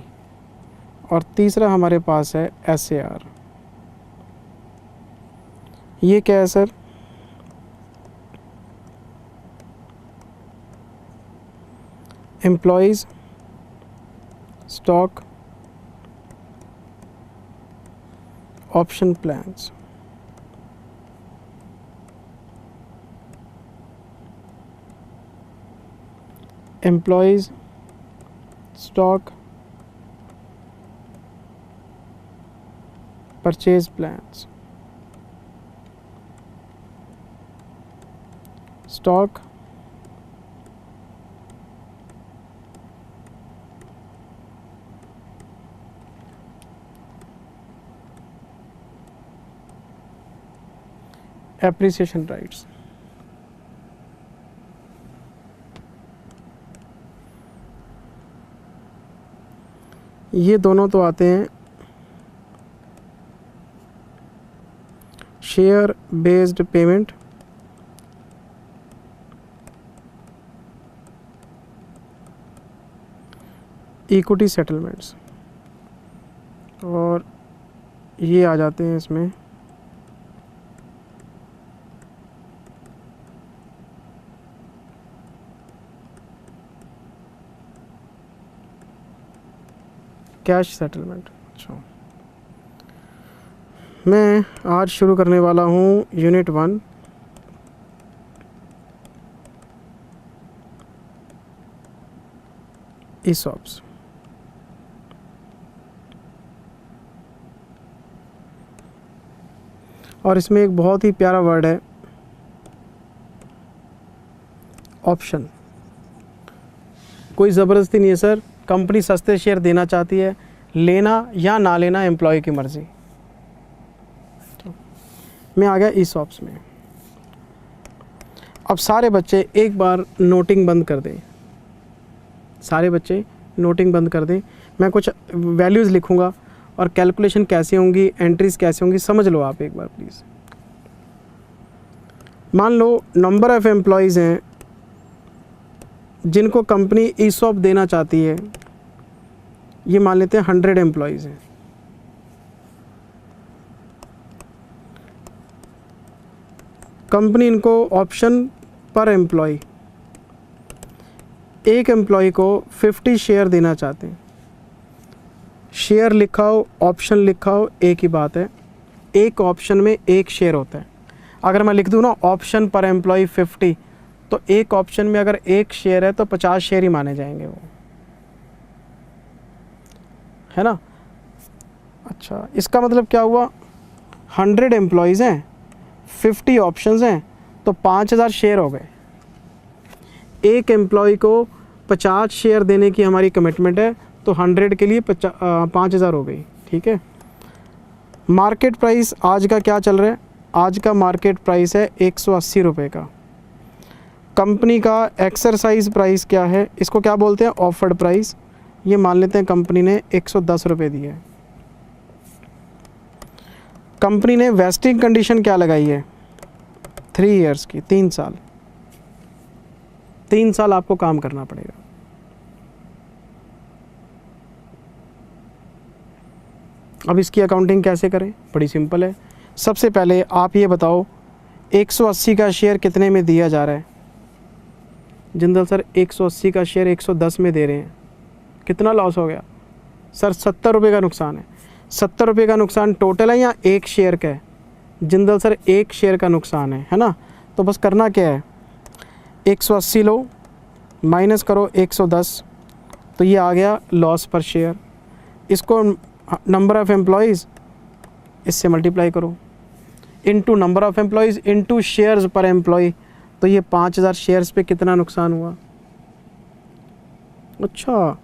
Speaker 1: और तीसरा हमारे पास है SAR। ये क्या है sir? Employees stock option plans. Employees stock purchase plans. Stock appreciation rights. ये दोनों तो आते हैं share based payment, equity settlements, और ये आ जाते हैं इसमें कैश सेटलमेंट। अच्छा, मैं आज शुरू करने वाला हूँ यूनिट 1, ESOPs। और इसमें एक बहुत ही प्यारा वर्ड है ऑप्शन। कोई ज़बरदस्ती नहीं है सर, कंपनी सस्ते शेयर देना चाहती है, लेना या ना लेना एम्प्लॉय की मर्ज़ी। तो मैं आ गया ESOPs में। अब सारे बच्चे एक बार नोटिंग बंद कर दें, सारे बच्चे नोटिंग बंद कर दें। मैं कुछ वैल्यूज़ लिखूंगा और कैलकुलेशन कैसे होंगी, एंट्रीज़ कैसे होंगी, समझ लो आप एक बार प्लीज़। मान लो नंबर ऑफ़ एम्प्लॉयज़ हैं जिनको कंपनी ESOP देना चाहती है, ये मान लेते हैं 100 एम्प्लॉयज़ हैं। कंपनी इनको ऑप्शन पर एम्प्लॉय, एक एम्प्लॉय को 50 शेयर देना चाहते हैं। शेयर लिखा हो, ऑप्शन लिखा हो, एक ही बात है। एक ऑप्शन में एक शेयर होता है। अगर मैं लिख दूँ ना ऑप्शन पर एम्प्लॉय 50, तो एक ऑप्शन में अगर एक शेयर है तो 50 शेयर ही माने जाएंगे वो, है ना। अच्छा, इसका मतलब क्या हुआ? 100 एम्प्लॉयज़ हैं, 50 ऑप्शंस हैं, तो 5000 शेयर हो गए। एक एम्प्लॉय को 50 शेयर देने की हमारी कमिटमेंट है, तो 100 के लिए 5000 हो गई। ठीक है। मार्केट प्राइस आज का क्या चल रहा है? आज का मार्केट प्राइस है 180 रुपये का। कंपनी का एक्सरसाइज प्राइस क्या है? इसको क्या बोलते हैं? Offered price. ये मान लेते हैं कंपनी ने 110 रुपये दिए। कंपनी ने वेस्टिंग कंडीशन क्या लगाई है? 3 ईयर्स की, 3 साल। 3 साल आपको काम करना पड़ेगा। अब इसकी अकाउंटिंग कैसे करें? बड़ी सिंपल है। सबसे पहले आप ये बताओ 180 का शेयर कितने में दिया जा रहा है? जिंदल सर 180 का शेयर 110 में दे रहे हैं, कितना लॉस हो गया? सर 70 रुपये का नुकसान है। 70 रुपये का नुकसान टोटल है या एक शेयर का है? जिंदल सर एक शेयर का नुकसान है ना। तो बस करना क्या है, 180 लो, माइनस करो 110, तो ये आ गया लॉस पर शेयर। इसको नंबर ऑफ़ एम्प्लॉयज़ इससे मल्टीप्लाई करो, into number of employees into shares पर एम्प्लॉय, तो ये 5000 शेयर्स पे कितना नुकसान हुआ? अच्छा,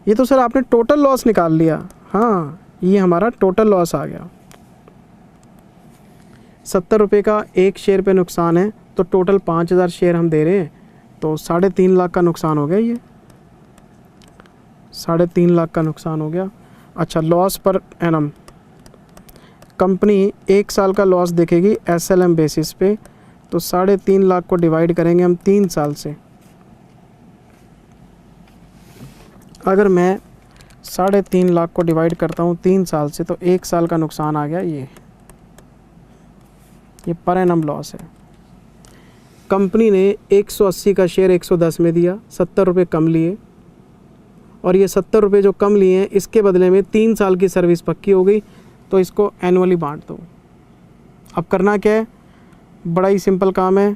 Speaker 1: ये तो सर आपने टोटल लॉस निकाल लिया। हाँ, ये हमारा टोटल लॉस आ गया। 70 रुपये का एक शेयर पे नुकसान है, तो टोटल 5000 शेयर हम दे रहे हैं, तो 3.5 लाख का नुकसान हो गया। ये 3.5 लाख का नुकसान हो गया। अच्छा, लॉस पर एनम, कंपनी 1 साल का लॉस देखेगी SLM बेसिस पे, तो 3.5 लाख को डिवाइड करेंगे हम 3 साल से। अगर मैं 3.5 लाख को डिवाइड करता हूँ 3 साल से, तो 1 साल का नुकसान आ गया। ये पर एनम लॉस है। कंपनी ने 180 का शेयर 110 में दिया, 70 रुपये कम लिए, और ये 70 रुपये जो कम लिए हैं इसके बदले में 3 साल की सर्विस पक्की हो गई, तो इसको एनुअली बांट दो। अब करना क्या है, बड़ा ही सिंपल काम है।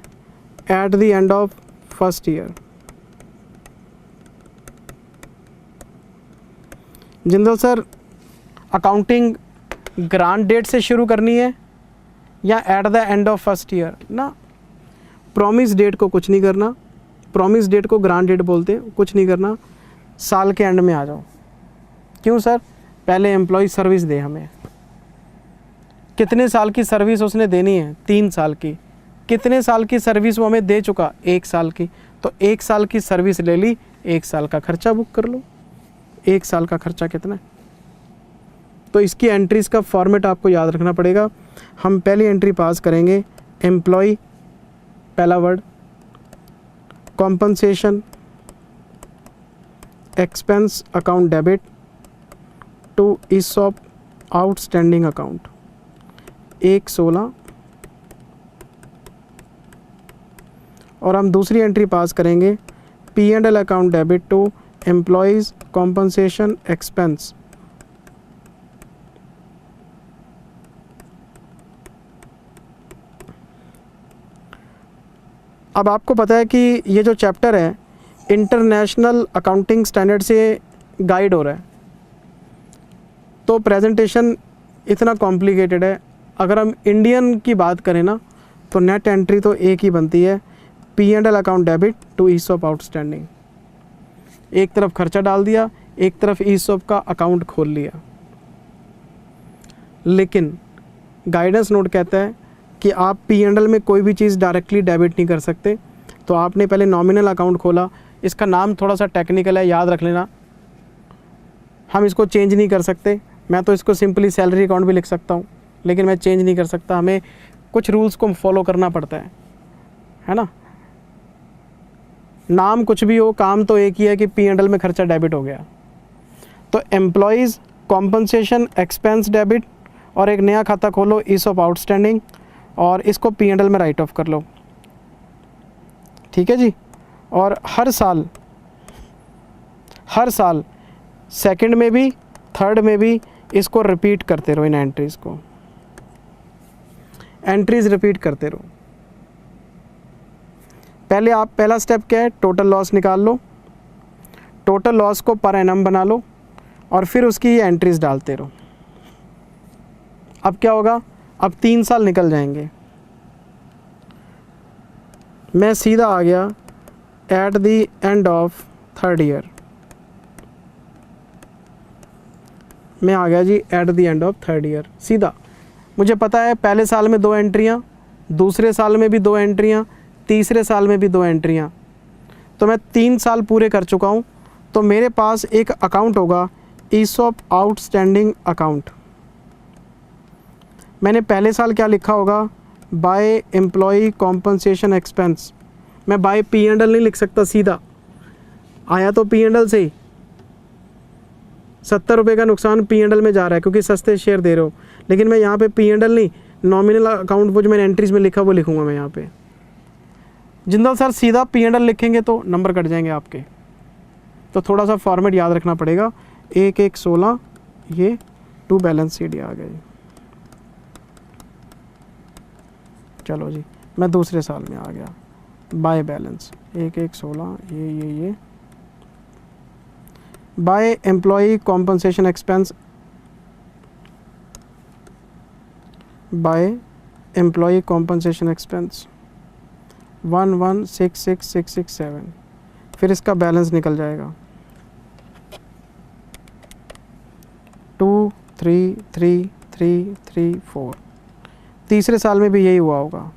Speaker 1: At the end of first year, Jindal sir accounting grant date से शुरू करनी है या at the end of first year? ना, प्रॉमिस डेट को कुछ नहीं करना, प्रॉमिस डेट को ग्रांट डेट बोलते हैं, कुछ नहीं करना, साल के एंड में आ जाओ। क्यों सर? पहले एम्प्लॉय सर्विस दे हमें। कितने साल की सर्विस उसने देनी है? 3 साल की। कितने साल की सर्विस वो हमें दे चुका? 1 साल की। तो 1 साल की सर्विस ले ली, 1 साल का खर्चा बुक कर लो। 1 साल का खर्चा कितना है? तो इसकी एंट्रीज का फॉर्मेट आपको याद रखना पड़ेगा। हम पहली एंट्री पास करेंगे, एम्प्लॉय पहला word, compensation expense account debit to ESOP outstanding account 1/16, और हम दूसरी एंट्री पास करेंगे, P&L account debit to employees compensation expense अब आपको पता है कि ये जो चैप्टर है इंटरनेशनल अकाउंटिंग स्टैंडर्ड से गाइड हो रहा है, तो प्रेजेंटेशन इतना कॉम्प्लिकेटेड है। अगर हम इंडियन की बात करें ना, तो नेट एंट्री तो एक ही बनती है, P&L account debit to ESOP outstanding. एक तरफ खर्चा डाल दिया, एक तरफ ईसॉप का अकाउंट खोल लिया। लेकिन गाइडेंस नोट कहता है कि आप P&L में कोई भी चीज़ डायरेक्टली डेबिट नहीं कर सकते। तो आपने पहले नॉमिनल अकाउंट खोला, इसका नाम थोड़ा सा टेक्निकल है, याद रख लेना, हम इसको चेंज नहीं कर सकते। मैं तो इसको सिंपली सैलरी अकाउंट भी लिख सकता हूँ, लेकिन मैं चेंज नहीं कर सकता, हमें कुछ रूल्स को फॉलो करना पड़ता है ना। नाम कुछ भी हो, काम तो एक ही है कि P&L में खर्चा डेबिट हो गया। तो एम्प्लॉयज़ कॉम्पनसेशन एक्सपेंस डेबिट, और एक नया खाता खोलो ईसॉप आउटस्टैंडिंग, और इसको P&L में राइट ऑफ कर लो। ठीक है जी। और हर साल सेकंड में भी थर्ड में भी इसको रिपीट करते रहो, इन एंट्रीज़ को, एंट्रीज़ रिपीट करते रहो। पहले आप पहला स्टेप क्या है, टोटल लॉस निकाल लो, टोटल लॉस को पर एनम बना लो, और फिर उसकी ये एंट्रीज़ डालते रहो। अब क्या होगा, अब 3 साल निकल जाएंगे। मैं सीधा आ गया at the end of third year, मैं आ गया जी at the end of third year सीधा। मुझे पता है पहले साल में 2 एंट्रियाँ, दूसरे साल में भी 2 एंट्रियाँ, तीसरे साल में भी 2 एंट्रियाँ, तो मैं 3 साल पूरे कर चुका हूँ। तो मेरे पास एक अकाउंट होगा ईसॉप आउटस्टैंडिंग अकाउंट। मैंने पहले साल क्या लिखा होगा, बाय एम्प्लॉय कॉम्पनसेशन एक्सपेंस। मैं बाय P&L नहीं लिख सकता, सीधा आया तो P&L से ही। 70 रुपये का नुकसान P&L में जा रहा है क्योंकि सस्ते शेयर दे रहे हो, लेकिन मैं यहाँ पे P&L नहीं, नॉमिनल अकाउंट वो जो मैंने एंट्रीज में लिखा वो लिखूँगा मैं यहाँ पे। जिंदल सर सीधा P&L लिखेंगे तो नंबर कट जाएंगे आपके, तो थोड़ा सा फॉर्मेट याद रखना पड़ेगा। 1/1/16 ये टू बैलेंस शीट आ गया जी। चलो जी, मैं दूसरे साल में आ गया, बाय बैलेंस 1/1/16 ये by employ compensation expense, by employ compensation expense 1166667, फिर इसका बैलेंस निकल जाएगा टू 3 3 3 3 4, तीसरे साल में भी यही हुआ होगा,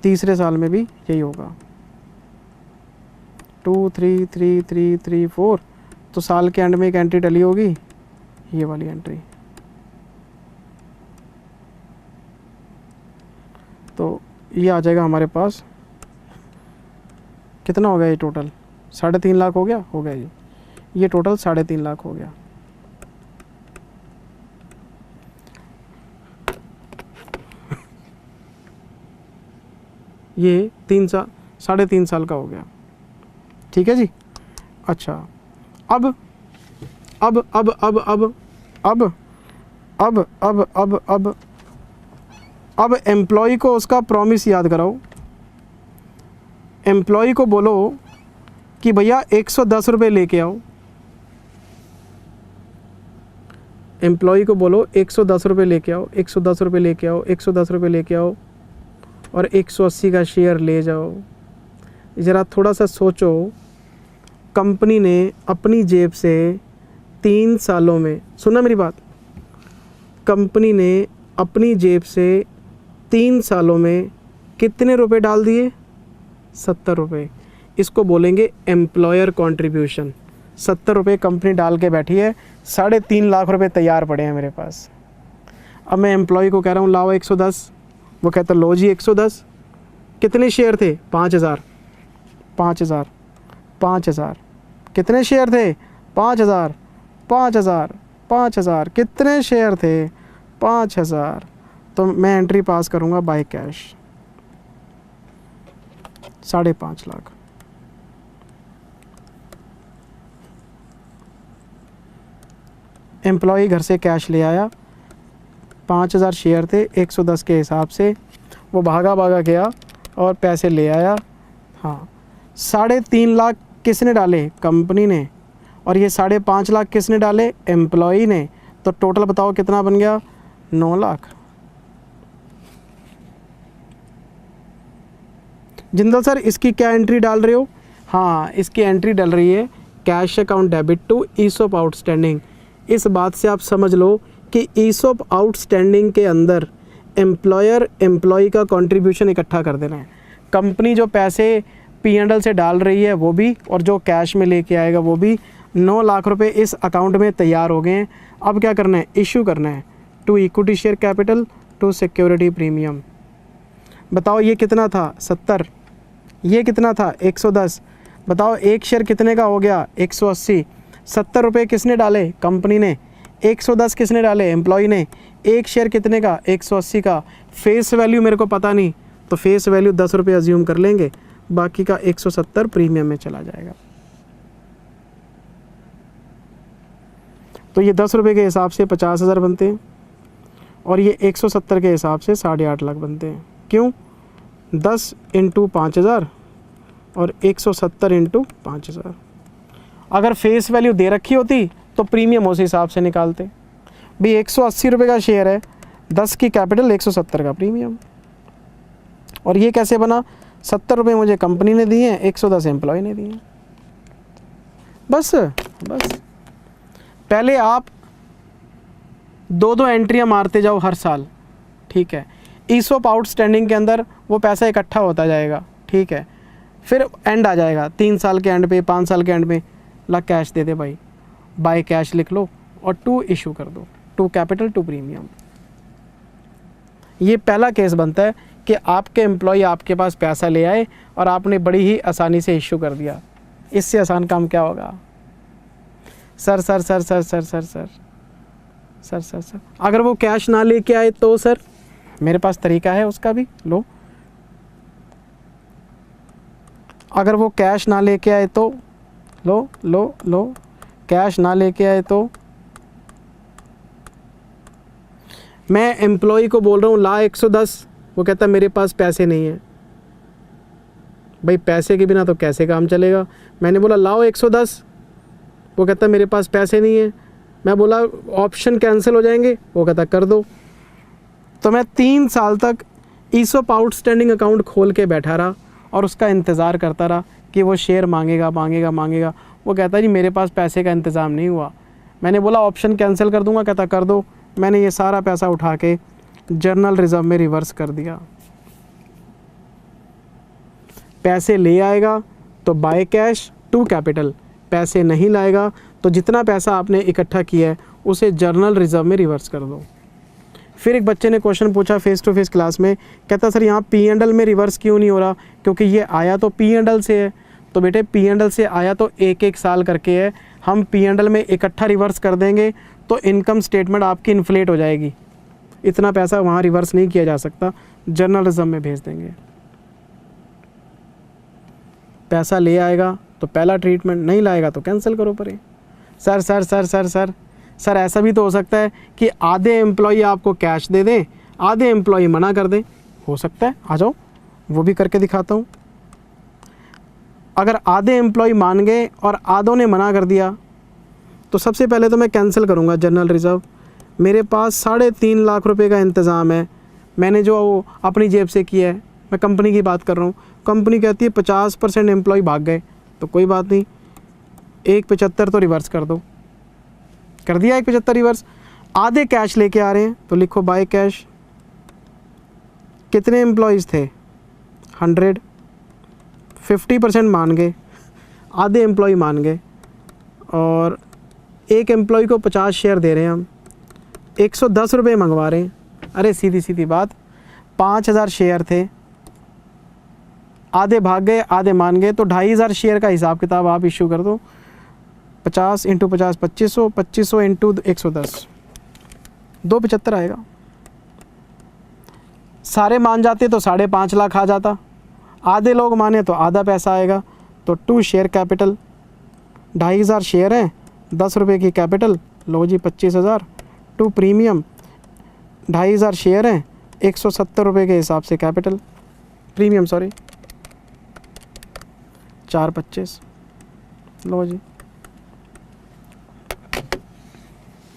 Speaker 1: तीसरे साल में भी यही होगा। 2 3 3 3 3 4, तो साल के एंड में एक एंट्री डली होगी, ये वाली एंट्री। तो ये आ जाएगा हमारे पास, कितना हो गया ये टोटल? 3.5 लाख हो गया ये टोटल 3.5 लाख हो गया। ये 3.5 साल का हो गया, ठीक है जी। अच्छा, अब अब अब अब अब अब अब अब अब अब अब एम्प्लॉय को उसका प्रॉमिस याद कराओ। एम्प्लॉय को बोलो कि भैया 110 रुपये लेके आओ। एम्प्लॉय को बोलो 110 रुपये लेके आओ, 110 रुपये लेके आओ, 110 रुपये लेके आओ और 180 का शेयर ले जाओ। ज़रा थोड़ा सा सोचो, कंपनी ने अपनी जेब से 3 सालों में, सुना मेरी बात, कंपनी ने अपनी जेब से 3 सालों में कितने रुपए डाल दिए? 70 रुपये। इसको बोलेंगे एम्प्लॉयर कंट्रीब्यूशन। 70 रुपये कंपनी डाल के बैठी है, 3.5 लाख रुपए तैयार पड़े हैं मेरे पास। अब मैं एम्प्लॉय को कह रहा हूँ लाओ 110, वो कहता लो जी 110। कितने शेयर थे? 5000 5000 5000। कितने शेयर थे? 5000 5000 5000। कितने शेयर थे? 5000। तो मैं एंट्री पास करूँगा बाय कैश 5.5 लाख। एम्प्लॉय घर से कैश ले आया, 5000 शेयर थे 110 के हिसाब से, वो भागा गया और पैसे ले आया। हाँ, 3.5 लाख किसने डाले? कंपनी ने। और ये 5.5 लाख किसने डाले? एम्प्लॉय ने। तो टोटल बताओ कितना बन गया? 9 लाख। जिंदल सर इसकी क्या एंट्री डाल रहे हो? हाँ, इसकी एंट्री डल रही है cash account debit to ESOP outstanding. इस बात से आप समझ लो कि ईसोप आउटस्टैंडिंग के अंदर एम्प्लॉयर एम्प्लॉय का कंट्रीब्यूशन इकट्ठा कर देना है। कंपनी जो पैसे P&L से डाल रही है वो भी, और जो कैश में लेके आएगा वो भी। 9 लाख रुपए इस अकाउंट में तैयार हो गए हैं। अब क्या करना है? इशू करना है to equity share capital to security premium. बताओ ये कितना था? 70। ये कितना था? 110। बताओ एक शेयर कितने का हो गया? 180। 70 रुपये किसने डाले? कंपनी ने। 110 किसने डाले? एम्प्लॉय ने। एक शेयर कितने का? 180 का। फेस वैल्यू मेरे को पता नहीं, तो फेस वैल्यू 10 रुपये अज्यूम कर लेंगे, बाकी का 170 प्रीमियम में चला जाएगा। तो ये 10 रुपये के हिसाब से 50,000 बनते हैं और ये 170 के हिसाब से 8.5 लाख बनते हैं। क्यों? 10 × 5000 और 170 × 5000। अगर फेस वैल्यू दे रखी होती तो प्रीमियम उस हिसाब से निकालते। भाई 180 रुपये का शेयर है, 10 की कैपिटल, 170 का प्रीमियम। और ये कैसे बना? 70 रुपये मुझे कंपनी ने दिए हैं, 110 एम्प्लॉय ने दिए हैं। बस पहले आप 2-2 एंट्रियां मारते जाओ हर साल, ठीक है। ईसोप आउटस्टैंडिंग के अंदर वो पैसा इकट्ठा होता जाएगा, ठीक है। फिर एंड आ जाएगा 3 साल के एंड पे, 5 साल के एंड में, ला कैश दे दे भाई, बाय कैश लिख लो और टू इशू कर दो, टू कैपिटल टू प्रीमियम। ये पहला केस बनता है कि आपके एम्प्लॉय आपके पास पैसा ले आए और आपने बड़ी ही आसानी से इशू कर दिया। इससे आसान काम क्या होगा? Sir sir sir sir sir sir sir sir sir sir अगर वो कैश ना लेके आए तो सर मेरे पास तरीका है उसका भी, लो। अगर वो कैश ना लेके आए तो लो लो लो, कैश ना लेके आए तो मैं एम्प्लॉय को बोल रहा हूँ ला 110, वो कहता मेरे पास पैसे नहीं है। भाई पैसे के बिना तो कैसे काम चलेगा? मैंने बोला लाओ 110, वो कहता मेरे पास पैसे नहीं है। मैं बोला ऑप्शन कैंसिल हो जाएंगे, वो कहता कर दो। तो मैं 3 साल तक ईसोप आउटस्टैंडिंग अकाउंट खोल के बैठा रहा और उसका इंतज़ार करता रहा कि वो शेयर मांगेगा मांगेगा मांगेगा। वो कहता जी मेरे पास पैसे का इंतज़ाम नहीं हुआ। मैंने बोला ऑप्शन कैंसिल कर दूंगा, कहता कर दो। मैंने ये सारा पैसा उठा के जर्नल रिजर्व में रिवर्स कर दिया। पैसे ले आएगा तो बाय कैश टू कैपिटल, पैसे नहीं लाएगा तो जितना पैसा आपने इकट्ठा किया है उसे जर्नल रिजर्व में रिवर्स कर दो। फिर एक बच्चे ने क्वेश्चन पूछा फेस टू फेस क्लास में, कहता सर यहाँ पी एंड एल में रिवर्स क्यों नहीं हो रहा, क्योंकि ये आया तो पी एंड एल से है। तो बेटे पी एंड एल से आया तो एक एक साल करके है, हम पी एंड एल में इकट्ठा रिवर्स कर देंगे तो इनकम स्टेटमेंट आपकी इन्फ्लेट हो जाएगी। इतना पैसा वहाँ रिवर्स नहीं किया जा सकता, जर्नल रिजर्व में भेज देंगे। पैसा ले आएगा तो पहला ट्रीटमेंट, नहीं लाएगा तो कैंसिल करो परे। Sir sir sir sir sir sir ऐसा भी तो हो सकता है कि आधे एम्प्लॉई आपको कैश दे दें, आधे एम्प्लॉई मना कर दें। हो सकता है, आ जाओ वो भी करके दिखाता हूँ। अगर आधे एम्प्लॉय मान गए और आधों ने मना कर दिया तो सबसे पहले तो मैं कैंसिल करूँगा जर्नल रिज़र्व। मेरे पास 3.5 लाख रुपए का इंतज़ाम है, मैंने जो वो अपनी जेब से किया है। मैं कंपनी की बात कर रहा हूँ, कंपनी कहती है 50% एम्प्लॉय भाग गए तो कोई बात नहीं, 1.75 तो रिवर्स कर दो। कर दिया 1.75 रिवर्स। आधे कैश लेके आ रहे हैं तो लिखो बाय कैश। कितने एम्प्लॉयज़ थे? 100, 50% मान गए, आधे एम्प्लॉय मान गए और एक एम्प्लॉय को 50 शेयर दे रहे हैं हम, 110 रुपये मंगवा रहे हैं। अरे सीधी सीधी बात, 5000 शेयर थे, आधे भाग गए आधे मान गए तो 2500 शेयर का हिसाब किताब आप इशू कर दो। 50 × 50 2500, 2500 × 110, 275 आएगा। सारे मान जाते तो 5.5 लाख आ जाता, आधे लोग माने तो आधा पैसा आएगा। तो 2 शेयर कैपिटल, 2500 शेयर हैं, 10 रुपये की कैपिटल, लो जी 25,000। 2 प्रीमियम, 2500 शेयर हैं, 170 रुपये के हिसाब से कैपिटल, प्रीमियम सॉरी, 425, लो जी।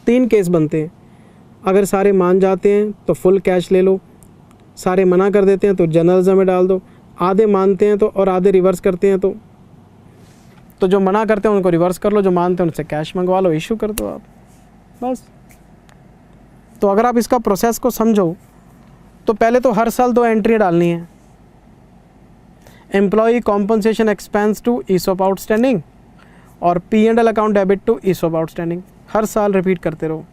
Speaker 1: 3 केस बनते हैं। अगर सारे मान जाते हैं तो फुल कैश ले लो, सारे मना कर देते हैं तो जर्नल रिजर्व में डाल दो, आधे मानते हैं तो और आधे रिवर्स करते हैं तो जो मना करते हैं उनको रिवर्स कर लो, जो मानते हैं उनसे कैश मंगवा लो, इशू कर दो आप, बस। तो अगर आप इसका प्रोसेस को समझो तो पहले तो हर साल 2 एंट्री डालनी है, employee compensation expense to ESOP outstanding और P&L account debit to ESOP outstanding. हर साल रिपीट करते रहो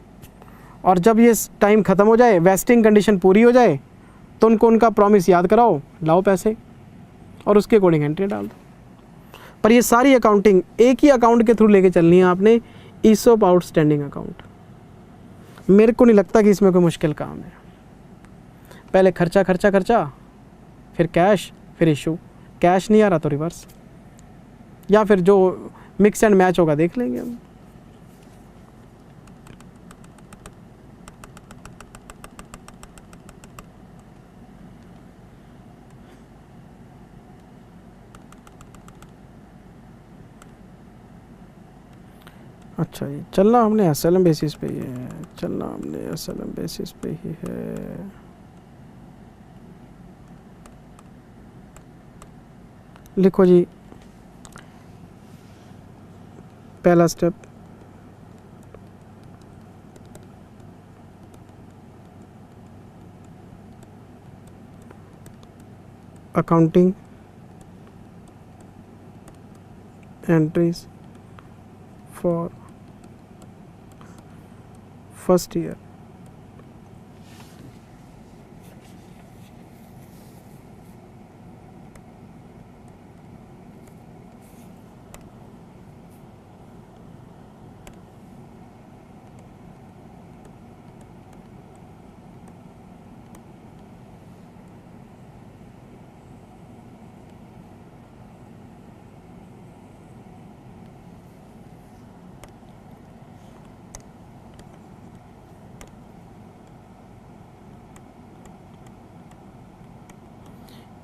Speaker 1: और जब ये टाइम ख़त्म हो जाए, वेस्टिंग कंडीशन पूरी हो जाए तो उनको उनका प्रॉमिस याद कराओ, लाओ पैसे और उसके अकॉर्डिंग एंट्री डाल दो। पर ये सारी अकाउंटिंग एक ही अकाउंट के थ्रू लेके चलनी है आपने, ईसॉप आउटस्टैंडिंग अकाउंट। मेरे को नहीं लगता कि इसमें कोई मुश्किल काम है। पहले खर्चा खर्चा खर्चा, फिर कैश, फिर इशू। कैश नहीं आ रहा तो रिवर्स, या फिर जो मिक्स एंड मैच होगा देख लेंगे हम। अच्छा जी, चलना हमने SLM बेसिस पे ही है, चलना हमने SLM बेसिस पे ही है। लिखो जी, पहला step, accounting entries for first year.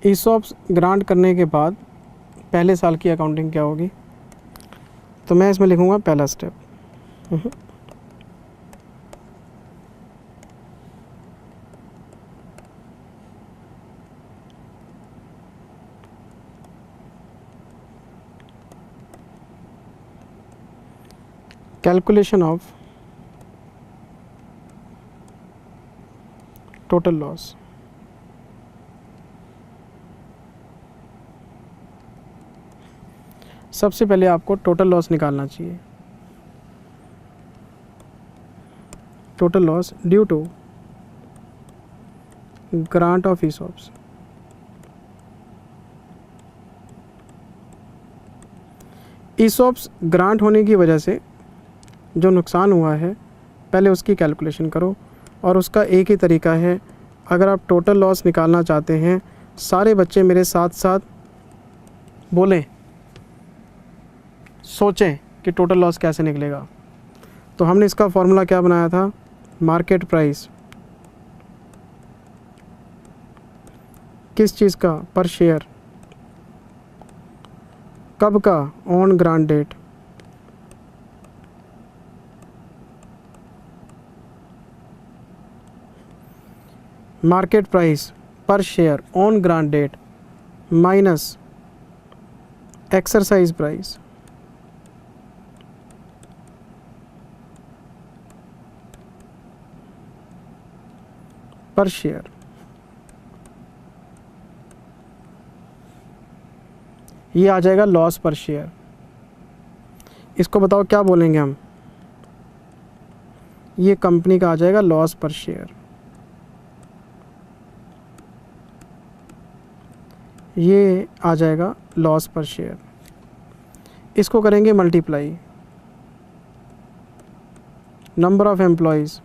Speaker 1: ESOPs grant करने के बाद पहले साल की अकाउंटिंग क्या होगी, तो मैं इसमें लिखूँगा पहला step. Calculation of total loss. सबसे पहले आपको टोटल लॉस निकालना चाहिए। Total loss due to grant of ESOPs. ESOPs grant होने की वजह से जो नुकसान हुआ है पहले उसकी कैलकुलेशन करो, और उसका एक ही तरीका है। अगर आप टोटल लॉस निकालना चाहते हैं, सारे बच्चे मेरे साथ साथ बोलें, सोचें कि टोटल लॉस कैसे निकलेगा। तो हमने इसका फॉर्मूला क्या बनाया था, मार्केट प्राइस किस चीज़ का, पर शेयर, कब का, on grant date. Market price पर share on grant date minus exercise price पर शेयर। ये आ जाएगा लॉस पर शेयर। इसको बताओ क्या बोलेंगे हम, ये कंपनी का आ जाएगा लॉस पर शेयर। ये आ जाएगा लॉस पर शेयर। इसको करेंगे multiply number of employees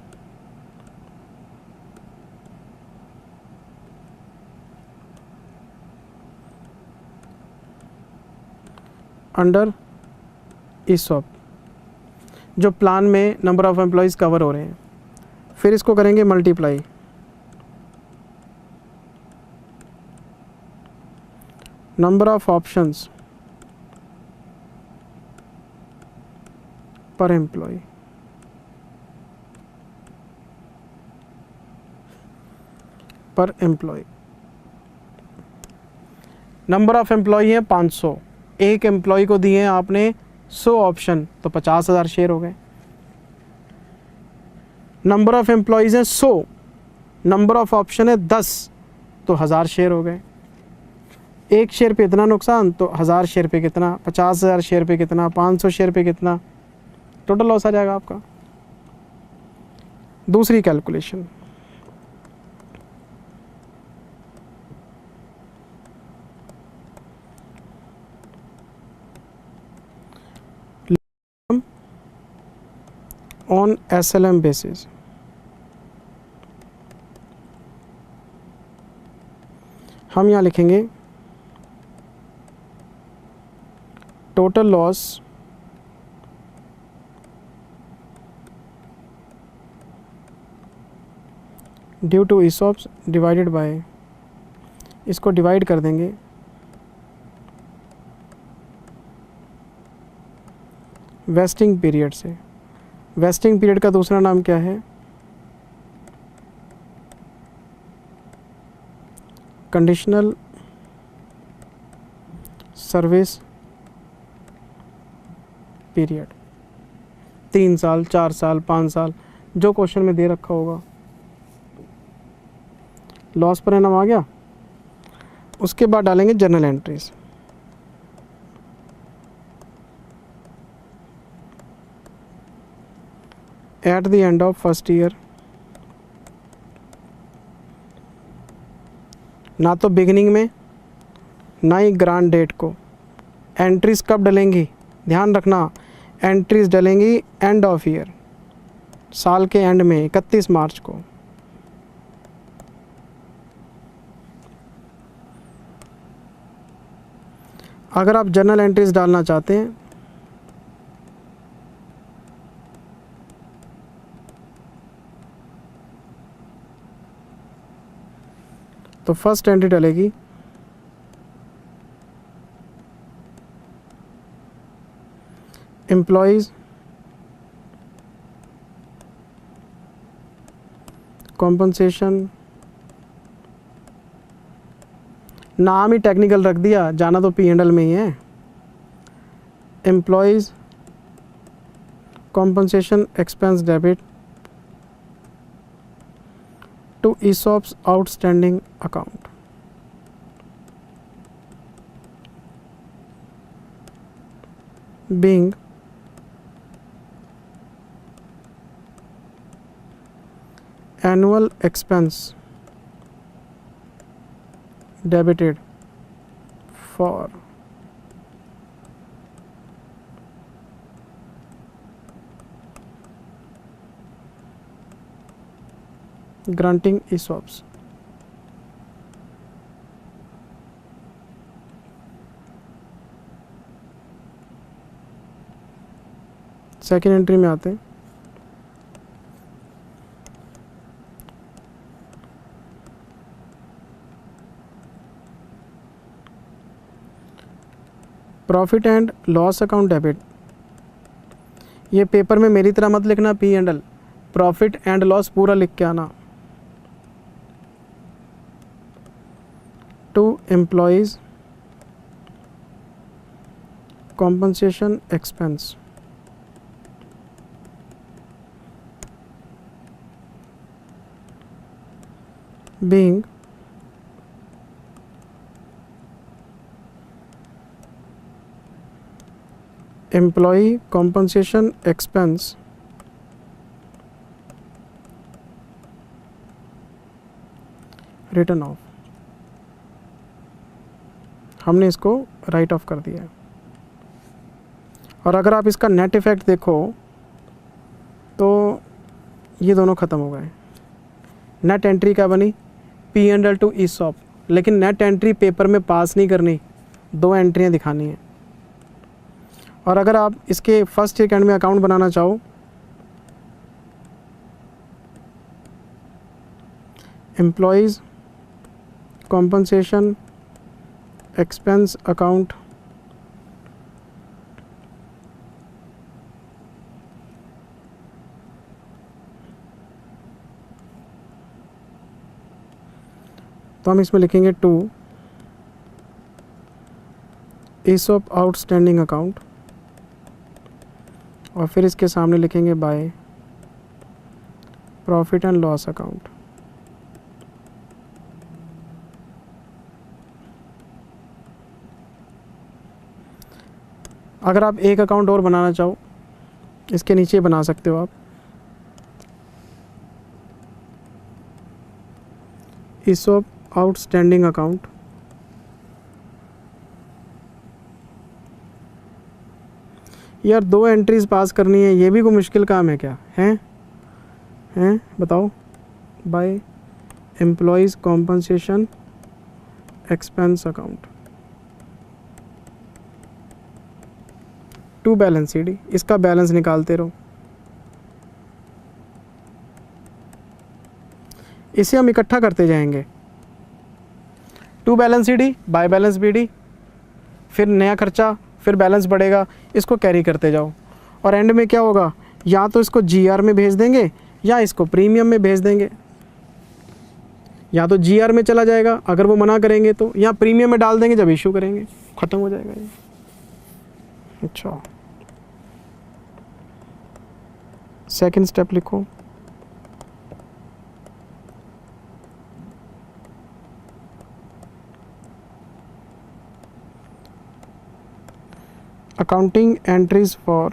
Speaker 1: under ESOP, जो प्लान में नंबर ऑफ एम्प्लॉयज़ कवर हो रहे हैं। फिर इसको करेंगे multiply number of options per employ. Per employ number of employ है 500, एक एम्प्लॉय को दिए हैं आपने 100 ऑप्शन, तो 50,000 शेयर हो गए। नंबर ऑफ एम्प्लॉयज़ हैं 100, नंबर ऑफ ऑप्शन है 10, तो 1000 शेयर हो गए। एक शेयर पे इतना नुकसान, तो 1000 शेयर पे कितना, 50,000 शेयर पे कितना, 500 शेयर पे कितना, टोटल लॉस आ जाएगा आपका। दूसरी कैलकुलेशन, ऑन SLM बेसिस। हम यहाँ लिखेंगे total loss due to ESOPs divided by, इसको डिवाइड कर देंगे वेस्टिंग पीरियड से। वेस्टिंग पीरियड का दूसरा नाम क्या है, कंडीशनल सर्विस पीरियड। 3 साल, 4 साल, 5 साल, जो क्वेश्चन में दे रखा होगा। लॉस पर एनम आ गया। उसके बाद डालेंगे journal entries. Eight the end of first year, ना तो बिगिनिंग में ना ही ग्रांट डेट को। एंट्रीज कब डलेंगी, ध्यान रखना, एंट्रीज डलेंगी एंड ऑफ ईयर, साल के एंड में 31 मार्च को। अगर आप जर्नल एंट्रीज डालना चाहते हैं तो फर्स्ट एंट्री डलेगी एम्प्लॉयज़ कॉम्पनसेशन। नाम ही टेक्निकल रख दिया, जाना तो P&L में ही है। Employees compensation expense debit to ESOP's outstanding account. Being annual expense debited for granting ESOPs. Second entry में आते हैं। Profit and loss account debit. ये पेपर में मेरी तरह मत लिखना P&L, प्रॉफिट एंड लॉस पूरा लिख के आना। To employees compensation expense being employee compensation expense written off। हमने इसको राइट ऑफ कर दिया है। और अगर आप इसका नेट इफेक्ट देखो तो ये दोनों ख़त्म हो गए। नेट एंट्री क्या बनी? P&L टू ESOP, लेकिन नेट एंट्री पेपर में पास नहीं करनी, 2 एंट्रियाँ दिखानी है। और अगर आप इसके फर्स्ट सेकंड में अकाउंट बनाना चाहो, एम्प्लॉयज़ कॉम्पनसेशन एक्सपेंस अकाउंट तो हम इसमें लिखेंगे टू ESOP आउटस्टैंडिंग अकाउंट और फिर इसके सामने लिखेंगे by profit and loss account. अगर आप एक अकाउंट और बनाना चाहो, इसके नीचे बना सकते हो आप ESOP आउटस्टैंडिंग अकाउंट यार 2 एंट्रीज पास करनी है, ये भी कोई मुश्किल काम है क्या? हैं बताओ। By employees compensation expense account to balance CD, इसका बैलेंस निकालते रहो। इसे हम इकट्ठा करते जाएंगे, to balance CD by balance BD, फिर नया खर्चा, फिर बैलेंस बढ़ेगा, इसको कैरी करते जाओ। और एंड में क्या होगा? या तो इसको GR में भेज देंगे या इसको प्रीमियम में भेज देंगे। या तो GR में चला जाएगा अगर वो मना करेंगे तो, या प्रीमियम में डाल देंगे जब इशू करेंगे, ख़त्म हो जाएगा ये। अच्छा, सेकंड स्टेप लिखो। accounting entries for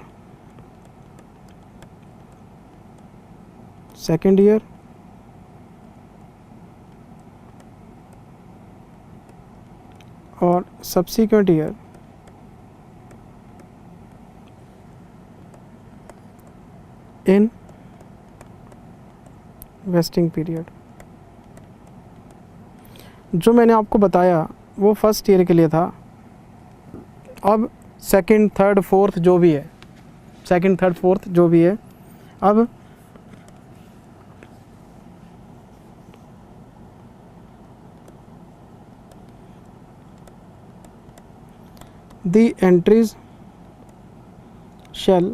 Speaker 1: second year or subsequent year in vesting period। जो मैंने आपको बताया वो फर्स्ट ईयर के लिए था। अब सेकंड, थर्ड, फोर्थ जो भी है, सेकंड, थर्ड, फोर्थ जो भी है, अब the entries shall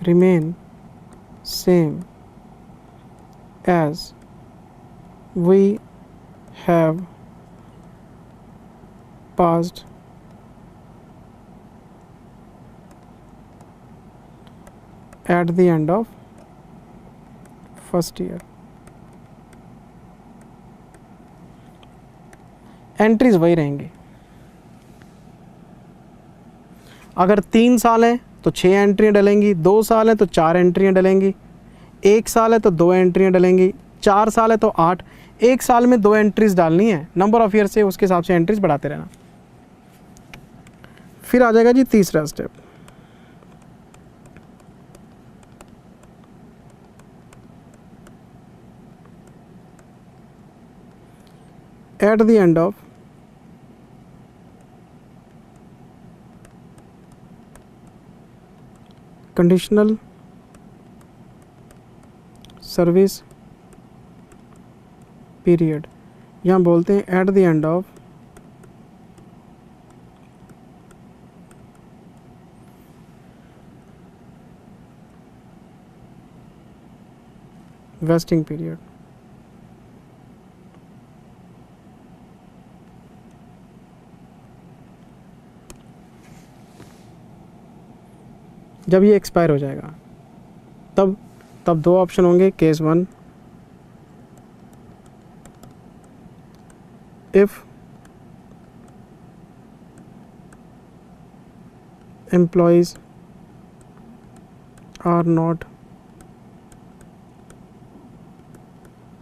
Speaker 1: remain same as we have passed eight the end of first year. Entries वही रहेंगी। अगर 3 साल हैं तो 6 एंट्रियाँ डलेंगी, 2 साल हैं तो 4 एंट्रियाँ डलेंगी, 1 साल है तो 2 एंट्रियाँ डलेंगी, 4 साल है तो 8, 1 साल में 2 एंट्रीज डालनी है, नंबर ऑफ ईयर से उसके हिसाब से एंट्रीज बढ़ाते रहना। फिर आ जाएगा जी तीसरा step, at the end of conditional service period, यहाँ बोलते हैं at the end of vesting period. जब ये एक्सपायर हो जाएगा तब 2 ऑप्शन होंगे। Case 1, if employees are not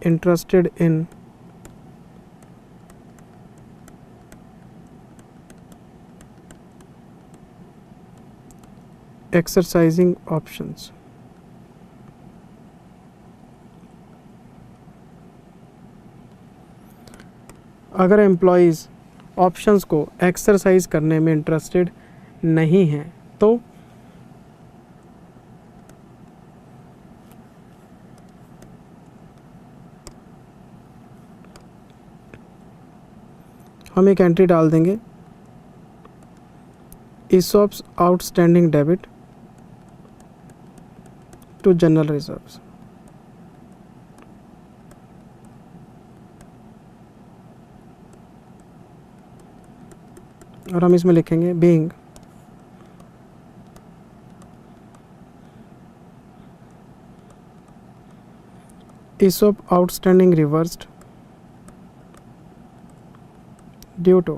Speaker 1: interested in exercising options, अगर एम्प्लॉयज़ ऑप्शंस को एक्सरसाइज करने में इंटरेस्टेड नहीं हैं तो हम एक एंट्री डाल देंगे, ESOPs outstanding debit to general reserves. और हम इसमें लिखेंगे being ESOP outstanding reversed due to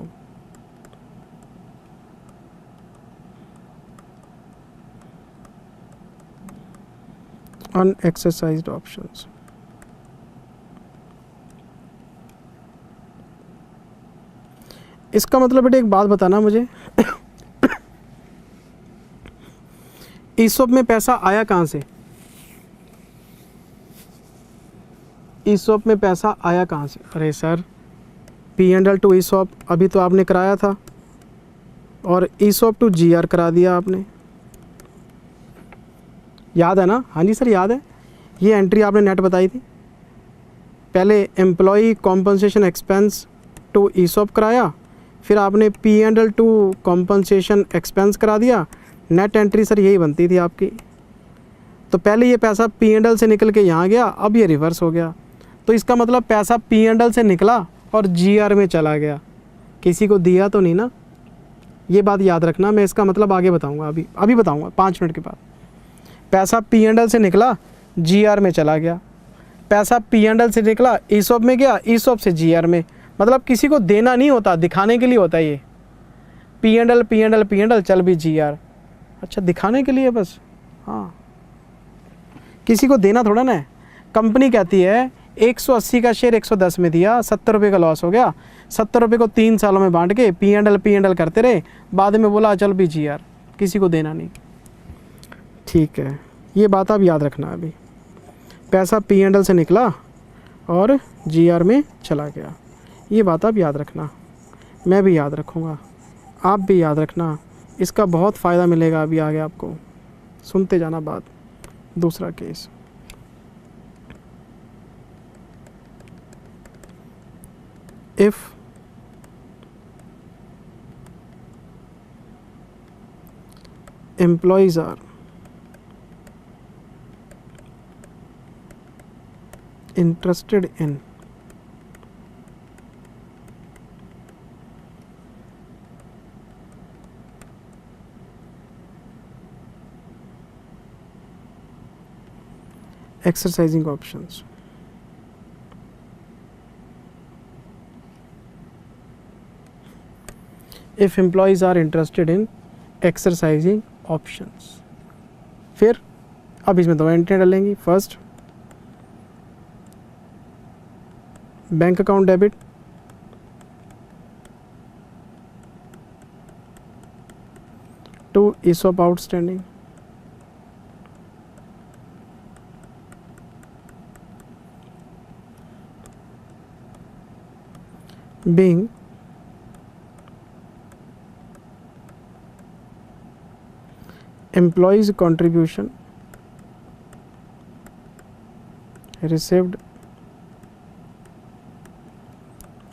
Speaker 1: unexercised options। इसका मतलब बेटे एक बात बताना मुझे, ESOP में पैसा आया कहाँ से? ESOP में पैसा आया कहाँ से? अरे सर, P&L टू ESOP अभी तो आपने कराया था और ESOP टू GR करा दिया आपने, याद है ना? हाँ जी सर याद है। ये एंट्री आपने नेट बताई थी। पहले employee compensation expense to ESOP कराया, फिर आपने P&L टू कॉम्पनसेशन एक्सपेंस करा दिया। नेट एंट्री सर यही बनती थी आपकी। तो पहले ये पैसा P&L से निकल के यहाँ गया, अब ये रिवर्स हो गया। तो इसका मतलब पैसा P&L से निकला और GR में चला गया, किसी को दिया तो नहीं ना। ये बात याद रखना, मैं इसका मतलब आगे बताऊंगा, अभी बताऊंगा 5 मिनट के बाद। पैसा P&L से निकला, GR में चला गया, पैसा P&L से निकला, ESOP में गया, ESOP से GR में। मतलब किसी को देना नहीं होता, दिखाने के लिए होता है ये। P&L चल भी GR, अच्छा दिखाने के लिए बस। हाँ, किसी को देना थोड़ा ना है। कंपनी कहती है 180 का शेयर 110 में दिया, 70 रुपये का लॉस हो गया, 70 रुपये को 3 सालों में बांट के P&L करते रहे, बाद में बोला चल भी GR, किसी को देना नहीं। ठीक है, ये बात आप याद रखना। अभी पैसा P&L से निकला और GR में चला गया, ये बात आप याद रखना। मैं भी याद रखूँगा, आप भी याद रखना, इसका बहुत फ़ायदा मिलेगा अभी आगे आपको। सुनते जाना बात। दूसरा case, if employees are interested in exercising options. If employees are interested in exercising options. फिर अब इसमें दो एंट्री डालेंगी. First bank account debit, to ESOP outstanding, being employees contribution received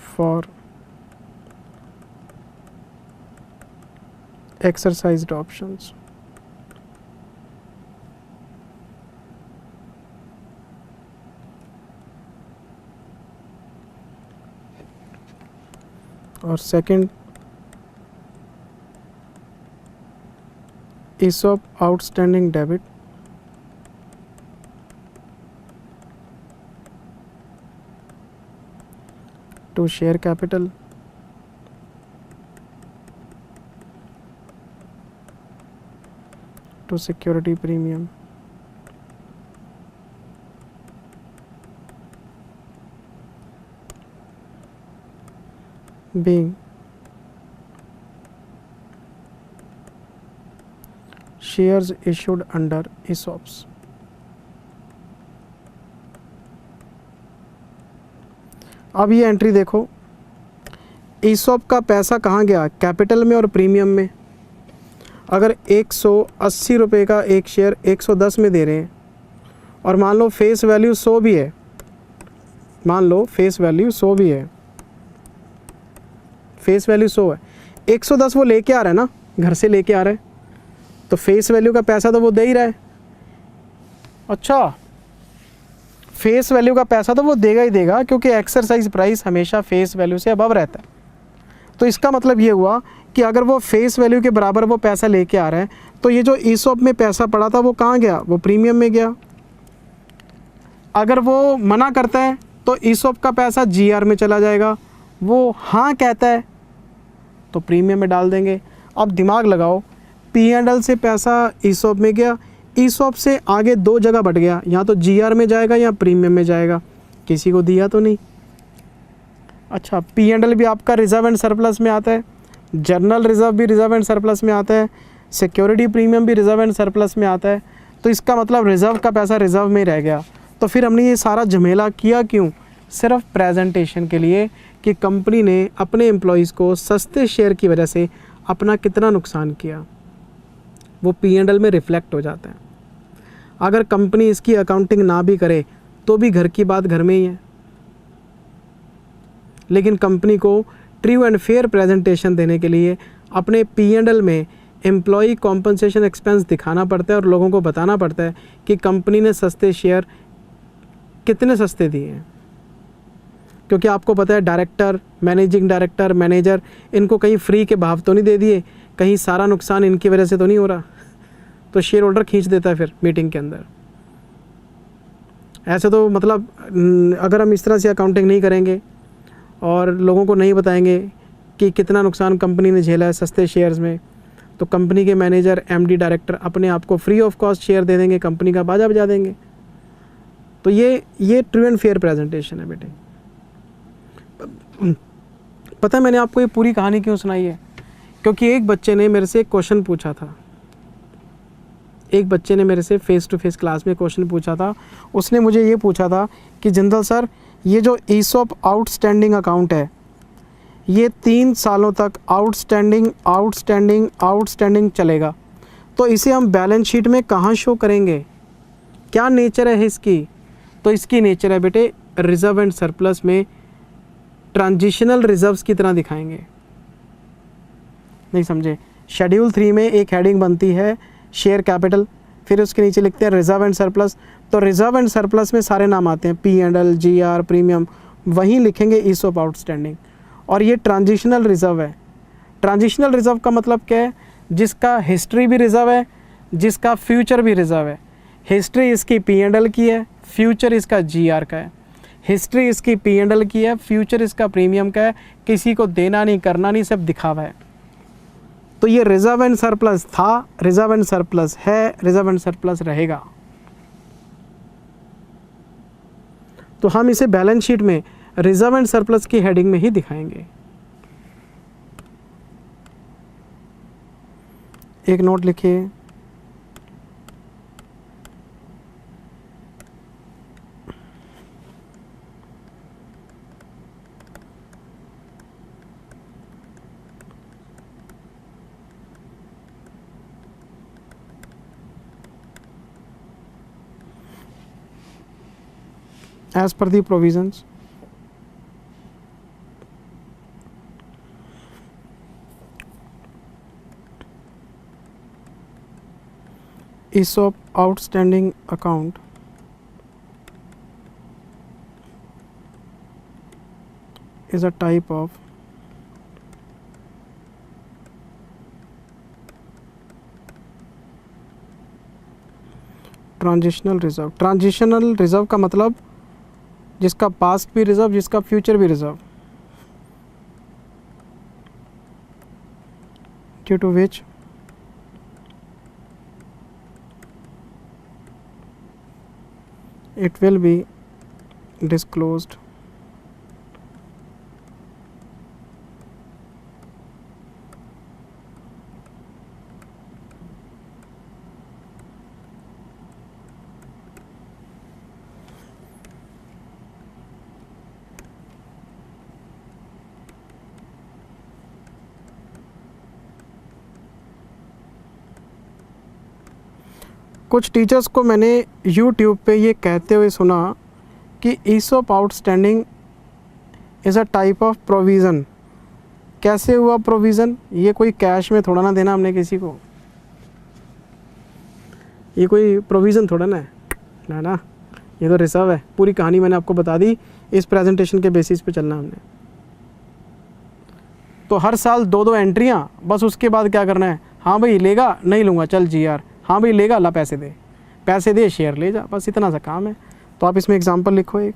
Speaker 1: for exercised options. और second ESOP outstanding debit to share capital to security premium being shares issued under ESOPs. अब ये एंट्री देखो, ESOP का पैसा कहाँ गया, कैपिटल में और प्रीमियम में. अगर 180 रुपये का एक शेयर 110 में दे रहे हैं और मान लो फेस वैल्यू 100 भी है, मान लो फेस वैल्यू 100 भी है, फेस वैल्यू 100 है, 110 वो लेके आ रहा है ना, घर से लेके आ रहा है, तो फेस वैल्यू का पैसा तो वो दे ही रहा है. अच्छा, फेस वैल्यू का पैसा तो वो देगा ही देगा, क्योंकि एक्सरसाइज प्राइस हमेशा फेस वैल्यू से अबव रहता है. तो इसका मतलब ये हुआ कि अगर वो फेस वैल्यू के बराबर वो पैसा लेके आ रहा है, तो ये जो ESOP में पैसा पड़ा था वो कहाँ गया, वो प्रीमियम में गया. अगर वो मना करता है तो ESOP का पैसा GR में चला जाएगा, वो हाँ कहता है तो प्रीमियम में डाल देंगे. अब दिमाग लगाओ, P&L से पैसा ESOP में गया, ESOP से आगे दो जगह बट गया, या तो GR में जाएगा या प्रीमियम में जाएगा, किसी को दिया तो नहीं. अच्छा, P&L भी आपका रिजर्व एंड सरप्लस में आता है, जर्नल रिजर्व भी रिजर्व एंड सरप्लस में आता है, सिक्योरिटी प्रीमियम भी रिजर्व एंड सरप्लस में आता है. तो इसका मतलब रिजर्व का पैसा रिजर्व में रह गया. तो फिर हमने ये सारा झमेला किया क्यों, सिर्फ प्रेजेंटेशन के लिए कि कंपनी ने अपने एम्प्लॉयज़ को सस्ते शेयर की वजह से अपना कितना नुकसान किया, वो P&L में रिफ्लेक्ट हो जाता है. अगर कंपनी इसकी अकाउंटिंग ना भी करे तो भी घर की बात घर में ही है, लेकिन कंपनी को ट्रू एंड फेयर प्रेजेंटेशन देने के लिए अपने P&L में एम्प्लॉई कॉम्पनसेशन एक्सपेंस दिखाना पड़ता है और लोगों को बताना पड़ता है कि कंपनी ने सस्ते शेयर कितने सस्ते दिए हैं. क्योंकि आपको पता है डायरेक्टर, मैनेजिंग डायरेक्टर, मैनेजर, इनको कहीं फ्री के भाव तो नहीं दे दिए, कहीं सारा नुकसान इनकी वजह से तो नहीं हो रहा. तो शेयर होल्डर खींच देता है फिर मीटिंग के अंदर. ऐसे तो मतलब अगर हम इस तरह से अकाउंटिंग नहीं करेंगे और लोगों को नहीं बताएंगे कि कितना नुकसान कंपनी ने झेला है सस्ते शेयर्स में, तो कंपनी के मैनेजर, MD, डायरेक्टर अपने आप को फ्री ऑफ कॉस्ट शेयर दे देंगे, कंपनी का बाजा बजा देंगे. तो ये ट्रू एंड फेयर प्रेजेंटेशन है बेटे. पता है मैंने आपको ये पूरी कहानी क्यों सुनाई है, क्योंकि एक बच्चे ने मेरे से एक क्वेश्चन पूछा था, एक बच्चे ने मेरे से फेस टू फेस क्लास में क्वेश्चन पूछा था. उसने मुझे ये पूछा था कि जिंदल सर, ये जो ESOP आउटस्टैंडिंग अकाउंट है, ये 3 सालों तक आउटस्टैंडिंग चलेगा, तो इसे हम बैलेंस शीट में कहाँ शो करेंगे, क्या नेचर है इसकी. तो इसकी नेचर है बेटे रिजर्व एंड सरप्लस में ट्रांजिशनल रिजर्व्स की तरह दिखाएंगे. नहीं समझे, शेड्यूल 3 में एक हेडिंग बनती है शेयर कैपिटल, फिर उसके नीचे लिखते हैं रिजर्व एंड सरप्लस. तो रिजर्व एंड सरप्लस में सारे नाम आते हैं, P&L, GR, प्रीमियम, वहीं लिखेंगे ESOP आउटस्टैंडिंग. और ये ट्रांजिशनल रिजर्व है. ट्रांजिशनल रिजर्व का मतलब क्या है, जिसका हिस्ट्री भी रिजर्व है, जिसका फ्यूचर भी रिजर्व है. हिस्ट्री इसकी P&L की है, फ्यूचर इसका GR का है। हिस्ट्री इसकी P&L की है, फ्यूचर इसका प्रीमियम का है, किसी को देना नहीं करना नहीं, सब दिखावा है। तो ये रिजर्व एंड सरप्लस था, रिजर्व एंड सरप्लस है, रिजर्व एंड सरप्लस रहेगा। तो हम इसे बैलेंस शीट में रिजर्व एंड सरप्लस की हेडिंग में ही दिखाएंगे। एक नोट लिखिए, as per the provisions ESOP outstanding account is a type of transitional reserve. Transitional reserve का मतलब जिसका पास्ट भी रिजर्व, जिसका फ्यूचर भी reserve, due to which it will be disclosed कुछ टीचर्स को मैंने YouTube पे ये कहते हुए सुना कि ESOP outstanding is a type of provision. कैसे हुआ प्रोविज़न? ये कोई कैश में थोड़ा ना देना हमने किसी को, ये कोई प्रोविज़न थोड़ा ना है ना, ये तो रिजर्व है। पूरी कहानी मैंने आपको बता दी, इस प्रेजेंटेशन के बेसिस पे चलना हमने। तो हर साल 2-2 एंट्रियाँ, बस उसके बाद क्या करना है, हाँ भाई लेगा, नहीं लूँगा, चल GR, हाँ भाई लेगा, ला पैसे दे, शेयर ले जा, बस इतना सा काम है। तो आप इसमें एग्जांपल लिखो एक,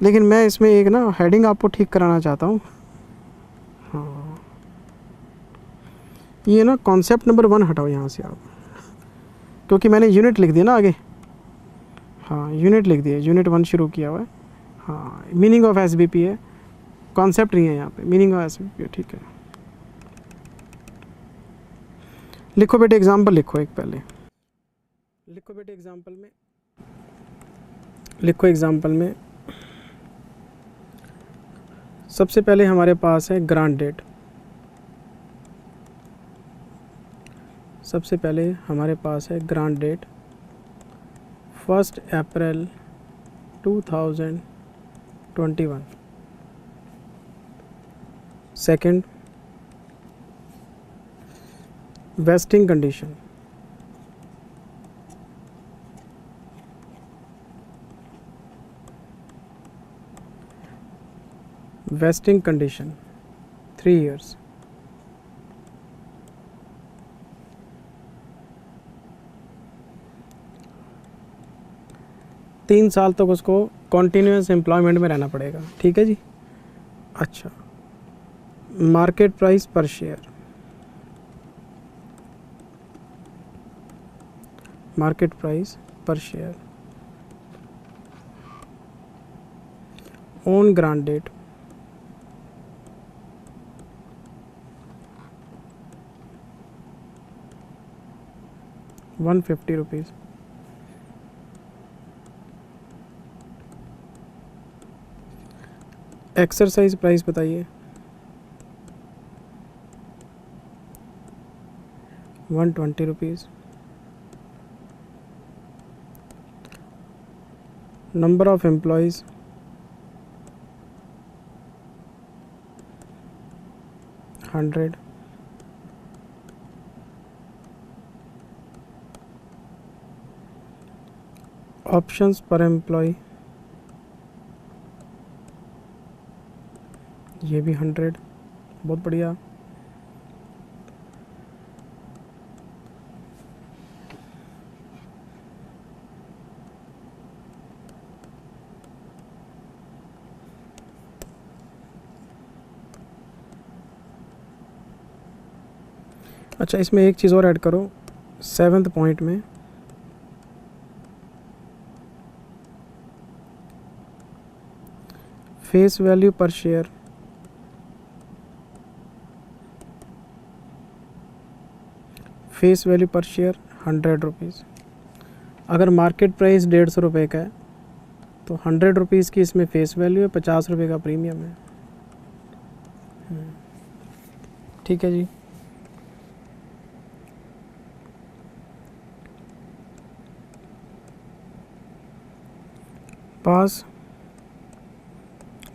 Speaker 1: लेकिन मैं इसमें एक ना हेडिंग आपको ठीक कराना चाहता हूँ। हाँ, ये ना कॉन्सेप्ट नंबर 1 हटाओ यहाँ से आप, क्योंकि मैंने यूनिट लिख दिया ना आगे। हाँ, यूनिट लिख दिया, यूनिट 1 शुरू किया हुआ है। हाँ, मीनिंग ऑफ SBP है, कॉन्सेप्ट नहीं है यहाँ पे, मीनिंग ऑफ SBP है, ठीक है। लिखो बेटे एग्जाम्पल लिखो एक, पहले लिखो बेटे एग्जाम्पल में, लिखो एग्जाम्पल में। सबसे पहले हमारे पास है ग्रांट डेट। सबसे पहले हमारे पास है ग्रांट डेट 1 अप्रैल 2021। Second, wasting condition. Wasting condition 3 years। तीन साल तक उसको कॉन्टीन्यूअस एम्प्लॉयमेंट में रहना पड़ेगा, ठीक है जी। अच्छा, मार्केट प्राइस पर शेयर, मार्केट प्राइस पर share on grant date ₹150। Exercise price बताइए, ₹120। Number of employees 100। Options per employ ये भी 100, बहुत बढ़िया। अच्छा, इसमें एक चीज़ और ऐड करो 7th पॉइंट में, फेस वैल्यू पर शेयर, फेस वैल्यू पर शेयर 100 रुपीज़। अगर मार्केट प्राइस 150 रुपये का है तो 100 रुपीज़ की इसमें फेस वैल्यू है, 50 रुपये का प्रीमियम है। ठीक है जी। Pass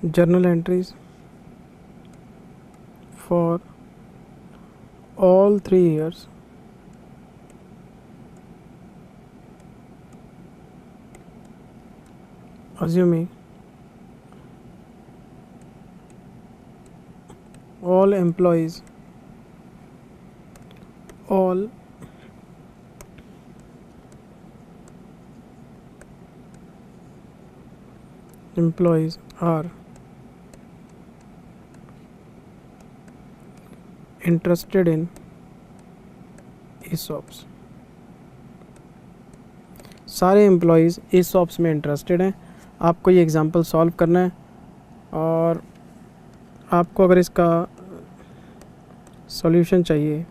Speaker 1: journal entries for all 3 years assuming all employees are interested in ESOPs, सारे एम्प्लॉयज़ ESOPs में इंटरेस्टेड हैं। आपको ये एग्ज़ाम्पल सॉल्व करना है और आपको अगर इसका सॉल्यूशन चाहिए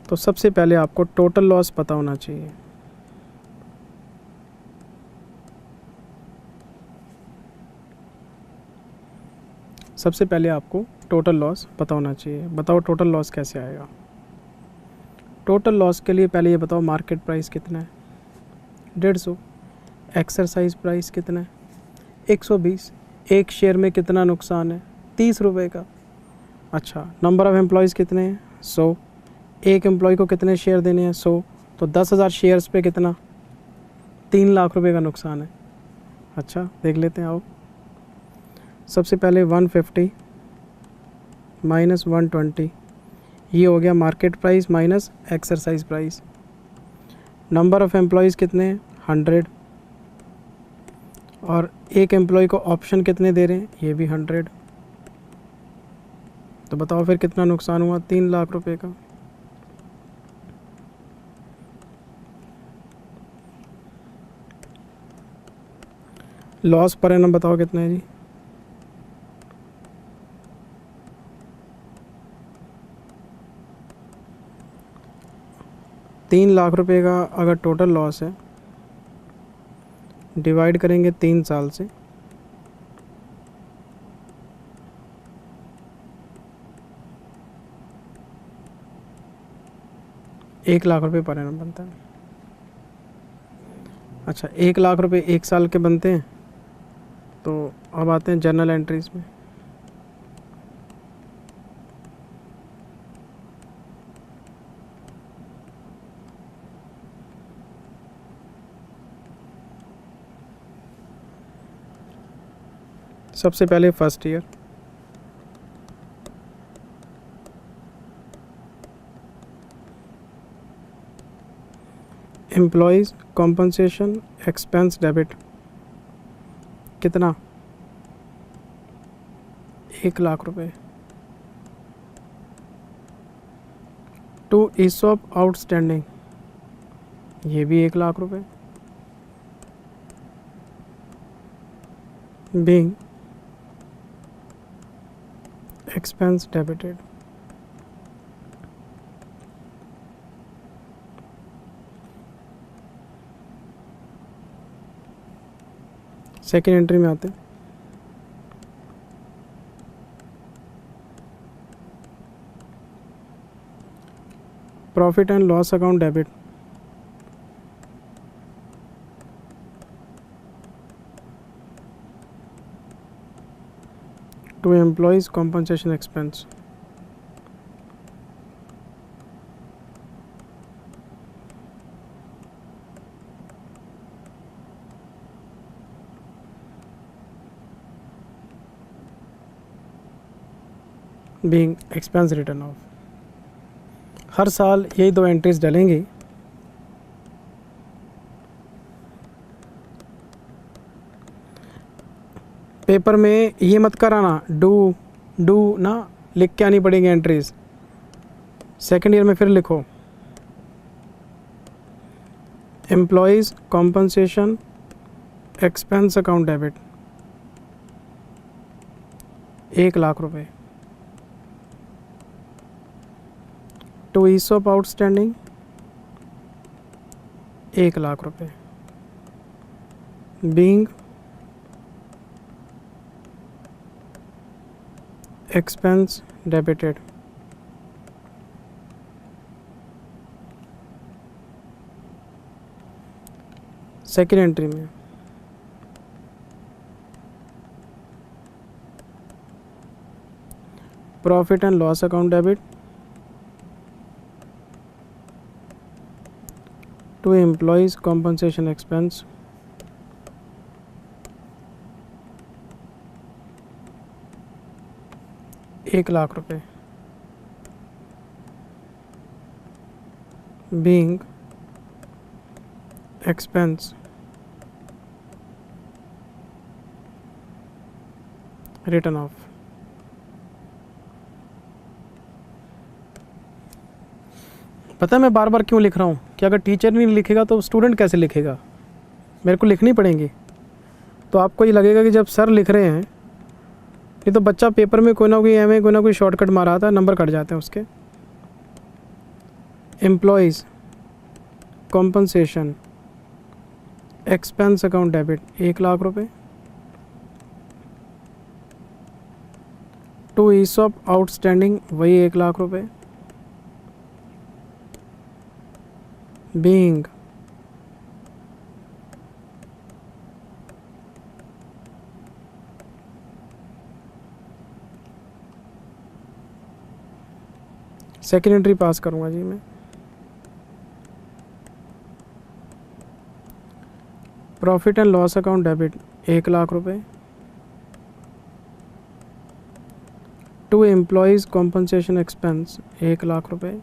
Speaker 1: तो सबसे पहले आपको टोटल लॉस पता होना चाहिए। सबसे पहले आपको टोटल लॉस पता होना चाहिए। बताओ टोटल लॉस कैसे आएगा। टोटल लॉस के लिए पहले ये बताओ मार्केट प्राइस कितना है, 150। एक्सरसाइज प्राइस कितना है, 120। एक शेयर में कितना नुकसान है, 30 रुपये का। अच्छा, नंबर ऑफ़ एम्प्लॉयज़ कितने हैं, 100। एक एम्प्लॉय को कितने शेयर देने हैं, 100। तो 10,000 शेयर्स पे कितना, 3 लाख रुपए का नुकसान है। अच्छा, देख लेते हैं आओ। सबसे पहले 150 माइनस 120, ये हो गया market price minus exercise price. Number of employees कितने हैं, 100। और एक एम्प्लॉय को ऑप्शन कितने दे रहे हैं, ये भी 100। तो बताओ फिर कितना नुकसान हुआ, 3 लाख रुपए का। लॉस पर एनम बताओ कितना है जी, ₹3 लाख का अगर टोटल लॉस है, डिवाइड करेंगे 3 साल से, ₹1 लाख पर एनम बनता है। अच्छा, 1 लाख रुपए 1 साल के बनते हैं। तो अब आते हैं जर्नल एंट्रीज में। सबसे पहले first year, employees compensation expense debit कितना, 1 लाख रुपए। टू ESOP आउटस्टैंडिंग, ये भी 1 लाख रुपए। Being expense debited, second entry में आते हैं। Profit and loss account debit, to employees compensation expense, being expense written off. हर साल यही 2 एंट्रीज डलेंगी। पेपर में ये मत कराना डू ना लिख के आनी पड़ेंगी एंट्रीज। सेकेंड ईयर में फिर लिखो employees compensation expense account debit 1,00,000 रुपये। टू ईसॉप आउटस्टैंडिंग 1,00,000 रुपये। Being expense debited second entry में profit and loss account debit to employees compensation expense 1,00,000 रुपये। Being expense written off. पता है मैं बार बार क्यों लिख रहा हूँ कि अगर टीचर नहीं लिखेगा तो स्टूडेंट कैसे लिखेगा, मेरे को लिखनी पड़ेंगी। तो आपको ये लगेगा कि जब सर लिख रहे हैं, नहीं तो बच्चा पेपर में कोई ना कोई शॉर्टकट मारा आता है, नंबर कट जाते हैं उसके। Employees compensation expense account debit 1,00,000 रुपये। टू ईसॉप आउटस्टैंडिंग वही 1,00,000 रुपये। बीइंग सेकेंड एंट्री पास करूंगा जी मैं। Profit and loss account debit 1,00,000 रुपये। टू एम्प्लॉयज़ कॉम्पनसेशन एक्सपेंस 1,00,000 रुपये।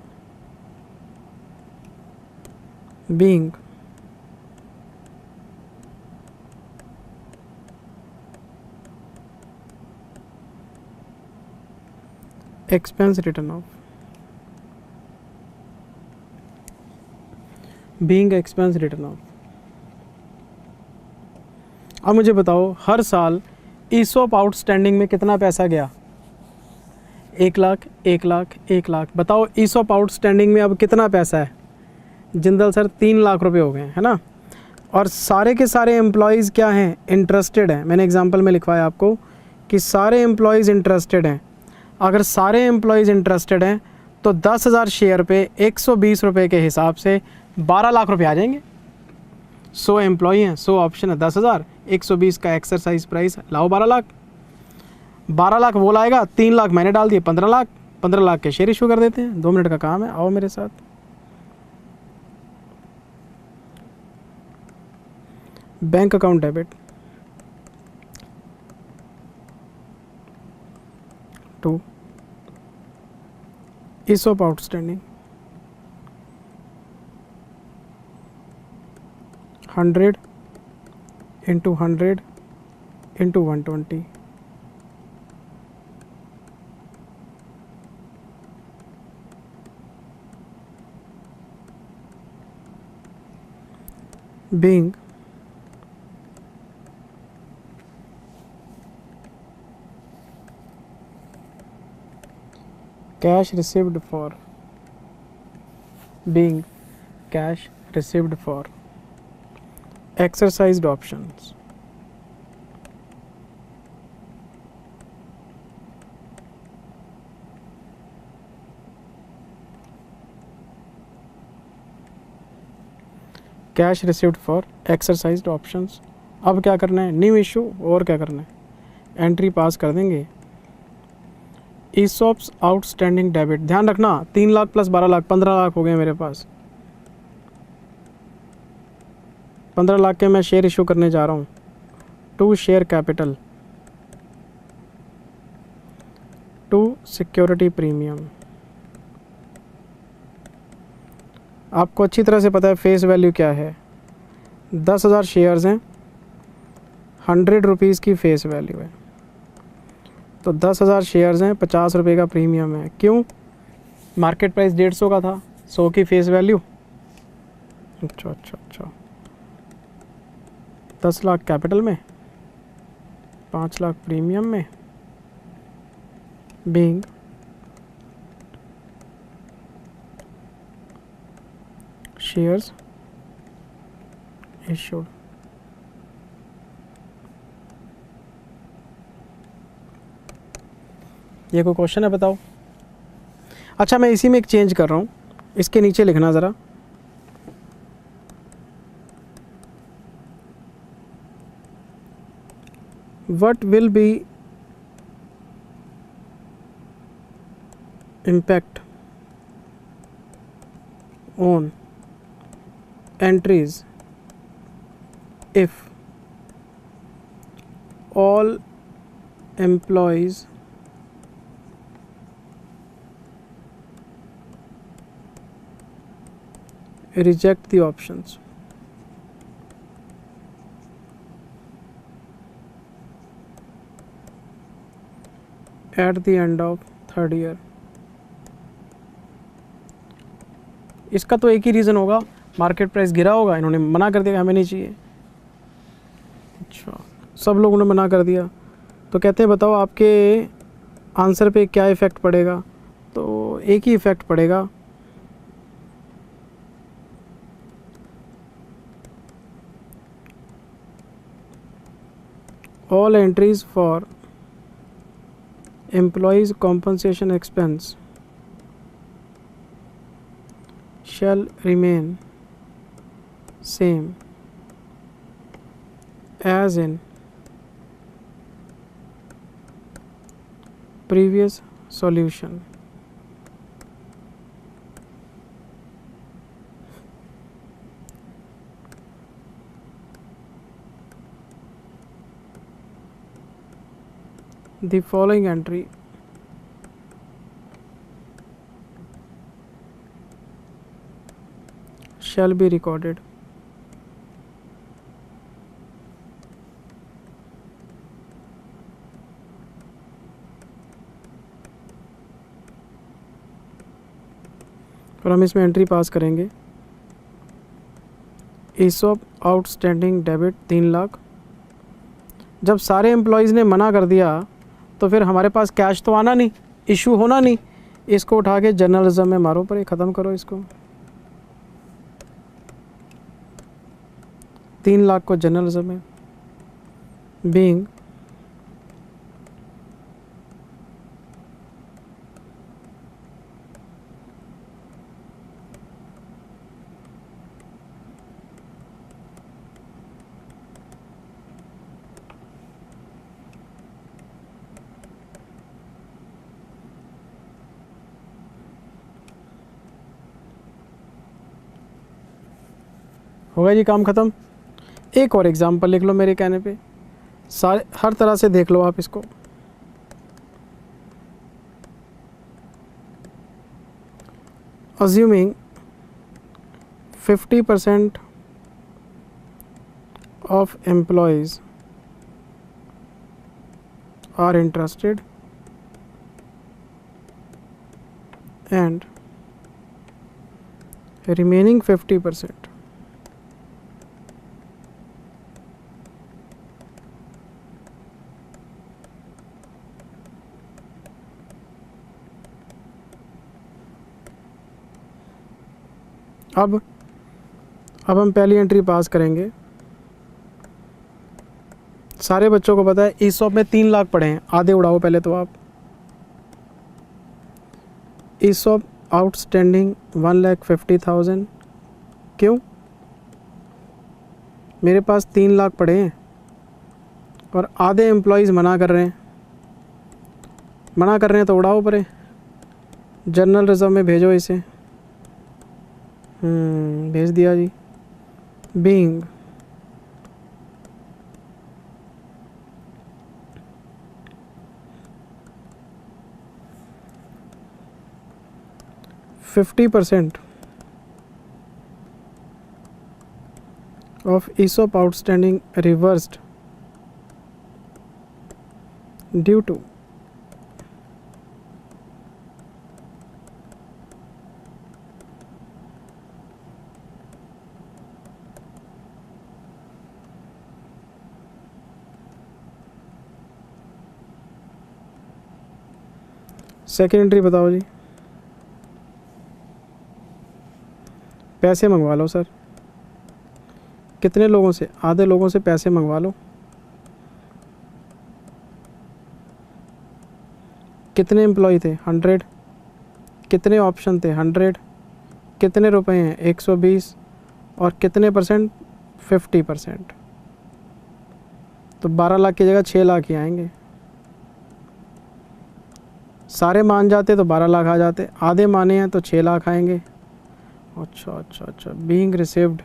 Speaker 1: Being expense written of. Being expense written of. अब मुझे बताओ हर साल ईसॉप आउटस्टैंडिंग में कितना पैसा गया? 1,00,000 1,00,000 1,00,000। बताओ ईसॉप आउटस्टैंडिंग में अब कितना पैसा है? जिंदल सर 3,00,000 रुपये हो गए, है ना। और सारे के सारे एम्प्लॉयज़ क्या हैं? इंटरेस्टेड हैं। मैंने एग्जांपल में लिखवाया आपको कि सारे एम्प्लॉयज़ इंटरेस्टेड हैं। अगर सारे एम्प्लॉयज़ इंटरेस्टेड हैं तो 10,000 शेयर पे 120 रुपये के हिसाब से 12,00,000 रुपये आ जाएंगे। 100 एम्प्लॉई हैं, 100 ऑप्शन है, 10,000, 120 का एक्सरसाइज प्राइस, लाओ 12,00,000। 12,00,000 वो लाएगा, 3,00,000 मैंने डाल दिए, 15,00,000। 15,00,000 के शेयर इशू कर देते हैं। 2 मिनट का काम है, आओ मेरे साथ। Bank account debit to ESOP outstanding 100 into 100 into 120। being cash received for exercised options। Cash received for exercised options. अब क्या करना है? New issue. और क्या करना है? एंट्री पास कर देंगे। ईसॉप्स आउटस्टैंडिंग डेबिट, ध्यान रखना 3,00,000 प्लस 12,00,000 15,00,000 हो गए मेरे पास। 15,00,000 के मैं शेयर इशू करने जा रहा हूँ। To share capital to security premium. आपको अच्छी तरह से पता है फेस वैल्यू क्या है। 10,000 शेयर्स हैं, 100 रुपीज़ की फेस वैल्यू है। तो 10,000 शेयर्स हैं, 50 रुपये का प्रीमियम है। क्यों? मार्केट प्राइस 150 का था, 100 की फेस वैल्यू। अच्छा 10 लाख कैपिटल में, 5 लाख प्रीमियम में, बीइंग शेयर्स इशूड। ये कोई क्वेश्चन है बताओ। अच्छा मैं इसी में एक चेंज कर रहा हूँ, इसके नीचे लिखना ज़रा, what will be impact on entries if all employees reject the options? At the end of third year। इसका तो एक ही रीज़न होगा, मार्केट प्राइस गिरा होगा, इन्होंने मना कर दिया हमें नहीं चाहिए। अच्छा सब लोगों ने मना कर दिया, तो कहते हैं बताओ आपके आंसर पे क्या इफ़ेक्ट पड़ेगा। तो एक ही इफ़ेक्ट पड़ेगा, all entries for employees compensation expense shall remain same as in previous solution। The following entry shall be recorded। और हम इसमें एंट्री पास करेंगे, ईसॉप आउटस्टैंडिंग डेबिट 3 लाख। जब सारे एम्प्लॉयज़ ने मना कर दिया तो फिर हमारे पास कैश तो आना नहीं, इशू होना नहीं, इसको उठा के जर्नलिज्म में मारो, पर ख़त्म करो इसको। 3 लाख को जर्नलिज्म में, बीइंग होगा जी, काम ख़त्म। एक और एग्जांपल लिख लो मेरे कहने पे, सारे हर तरह से देख लो आप इसको। assuming 50% of employees are interested and remaining 50% अब हम पहली एंट्री पास करेंगे। सारे बच्चों को पता है ईसॉप में 3 लाख पड़े हैं, आधे उड़ाओ पहले तो आप। ESOP outstanding 1,50,000। क्यों? मेरे पास 3 लाख पड़े हैं और आधे एम्प्लॉयज़ मना कर रहे हैं, तो उड़ाओ परे, जर्नल रिजर्व में भेजो इसे। भेज दिया जी। Being %50 of ESOP outstanding reversed due to second entry बताओ जी। पैसे मंगवा लो सर। कितने लोगों से? आधे लोगों से पैसे मंगवा लो। कितने एम्प्लॉय थे? 100। कितने ऑप्शन थे? 100। कितने रुपए हैं? 120। और कितने परसेंट? 50%। तो 12 लाख की जगह 6 लाख ही आएंगे। सारे मान जाते तो 12 लाख आ जाते, आधे माने हैं तो 6 लाख आएंगे। अच्छा। Being received,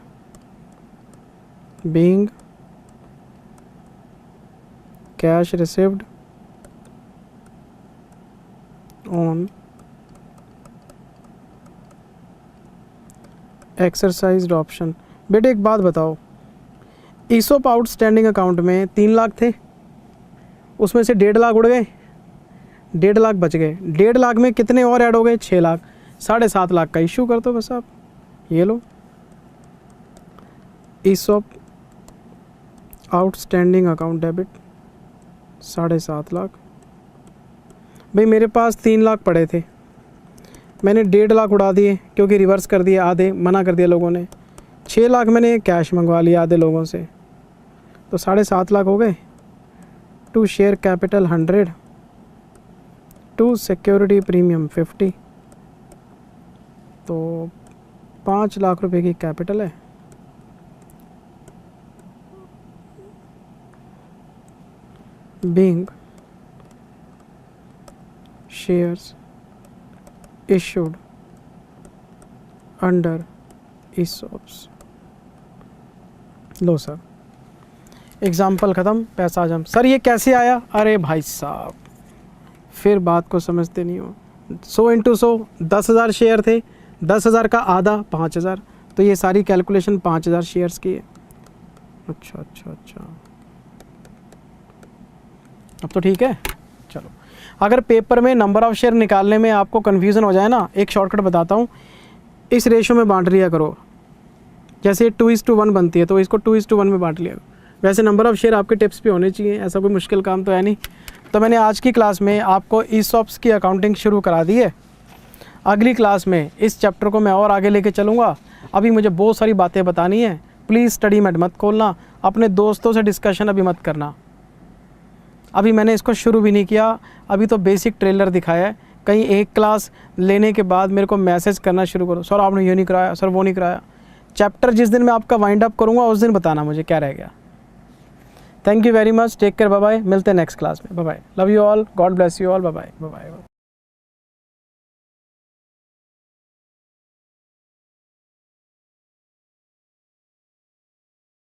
Speaker 1: being cash received on exercised option. बेटे एक बात बताओ, ईसोप आउटस्टैंडिंग अकाउंट में 3 लाख थे, उसमें से 1.5 लाख उड़ गए, 1.5 लाख बच गए। 1.5 लाख में कितने और ऐड हो गए? 6 लाख। 7.5 लाख का इश्यू कर दो बस आप। ये लो, ईसोप आउटस्टैंडिंग अकाउंट डेबिट 7.5 लाख। भाई मेरे पास 3 लाख पड़े थे, मैंने 1.5 लाख उड़ा दिए क्योंकि रिवर्स कर दिया, आधे मना कर दिया लोगों ने। 6 लाख मैंने कैश मंगवा लिया आधे लोगों से, तो 7.5 लाख हो गए। To share capital 100, to security premium 50, तो 5 लाख रुपए की कैपिटल है। Being shares issued under ESOPs. लो सर, एग्जाम्पल ख़त्म, पैसा जम। सर ये कैसे आया? अरे भाई साहब फिर बात को समझते नहीं हो। 100 × 100 10,000 शेयर थे, 10,000 का आधा 5,000, तो ये सारी कैलकुलेशन 5,000 शेयर्स की है। अच्छा। अब तो ठीक है। चलो, अगर पेपर में नंबर ऑफ़ शेयर निकालने में आपको कन्फ्यूज़न हो जाए ना, एक शॉर्टकट बताता हूँ। इस रेशो में बांट लिया करो, जैसे 2:1 बनती है तो इसको 2:1 में बांट लिया। वैसे नंबर ऑफ़ शेयर आपके टिप्स पे होने चाहिए, ऐसा कोई मुश्किल काम तो है नहीं। तो मैंने आज की क्लास में आपको ईसॉप्स की अकाउंटिंग शुरू करा दी है। अगली क्लास में इस चैप्टर को मैं और आगे लेके चलूँगा। अभी मुझे बहुत सारी बातें बतानी है। प्लीज़ स्टडी मैट मत खोलना, अपने दोस्तों से डिस्कशन अभी मत करना। अभी मैंने इसको शुरू भी नहीं किया, अभी तो बेसिक ट्रेलर दिखाया है। कहीं एक क्लास लेने के बाद मेरे को मैसेज करना शुरू करो, सर आपने ये नहीं कराया, सर वो नहीं कराया। चैप्टर जिस दिन मैं आपका वाइंड अप करूँगा उस दिन बताना मुझे क्या रह गया। Thank you very much, take care, bye bye. मिलते हैं नेक्स्ट क्लास में, bye bye. Love you all, god bless you all, bye bye.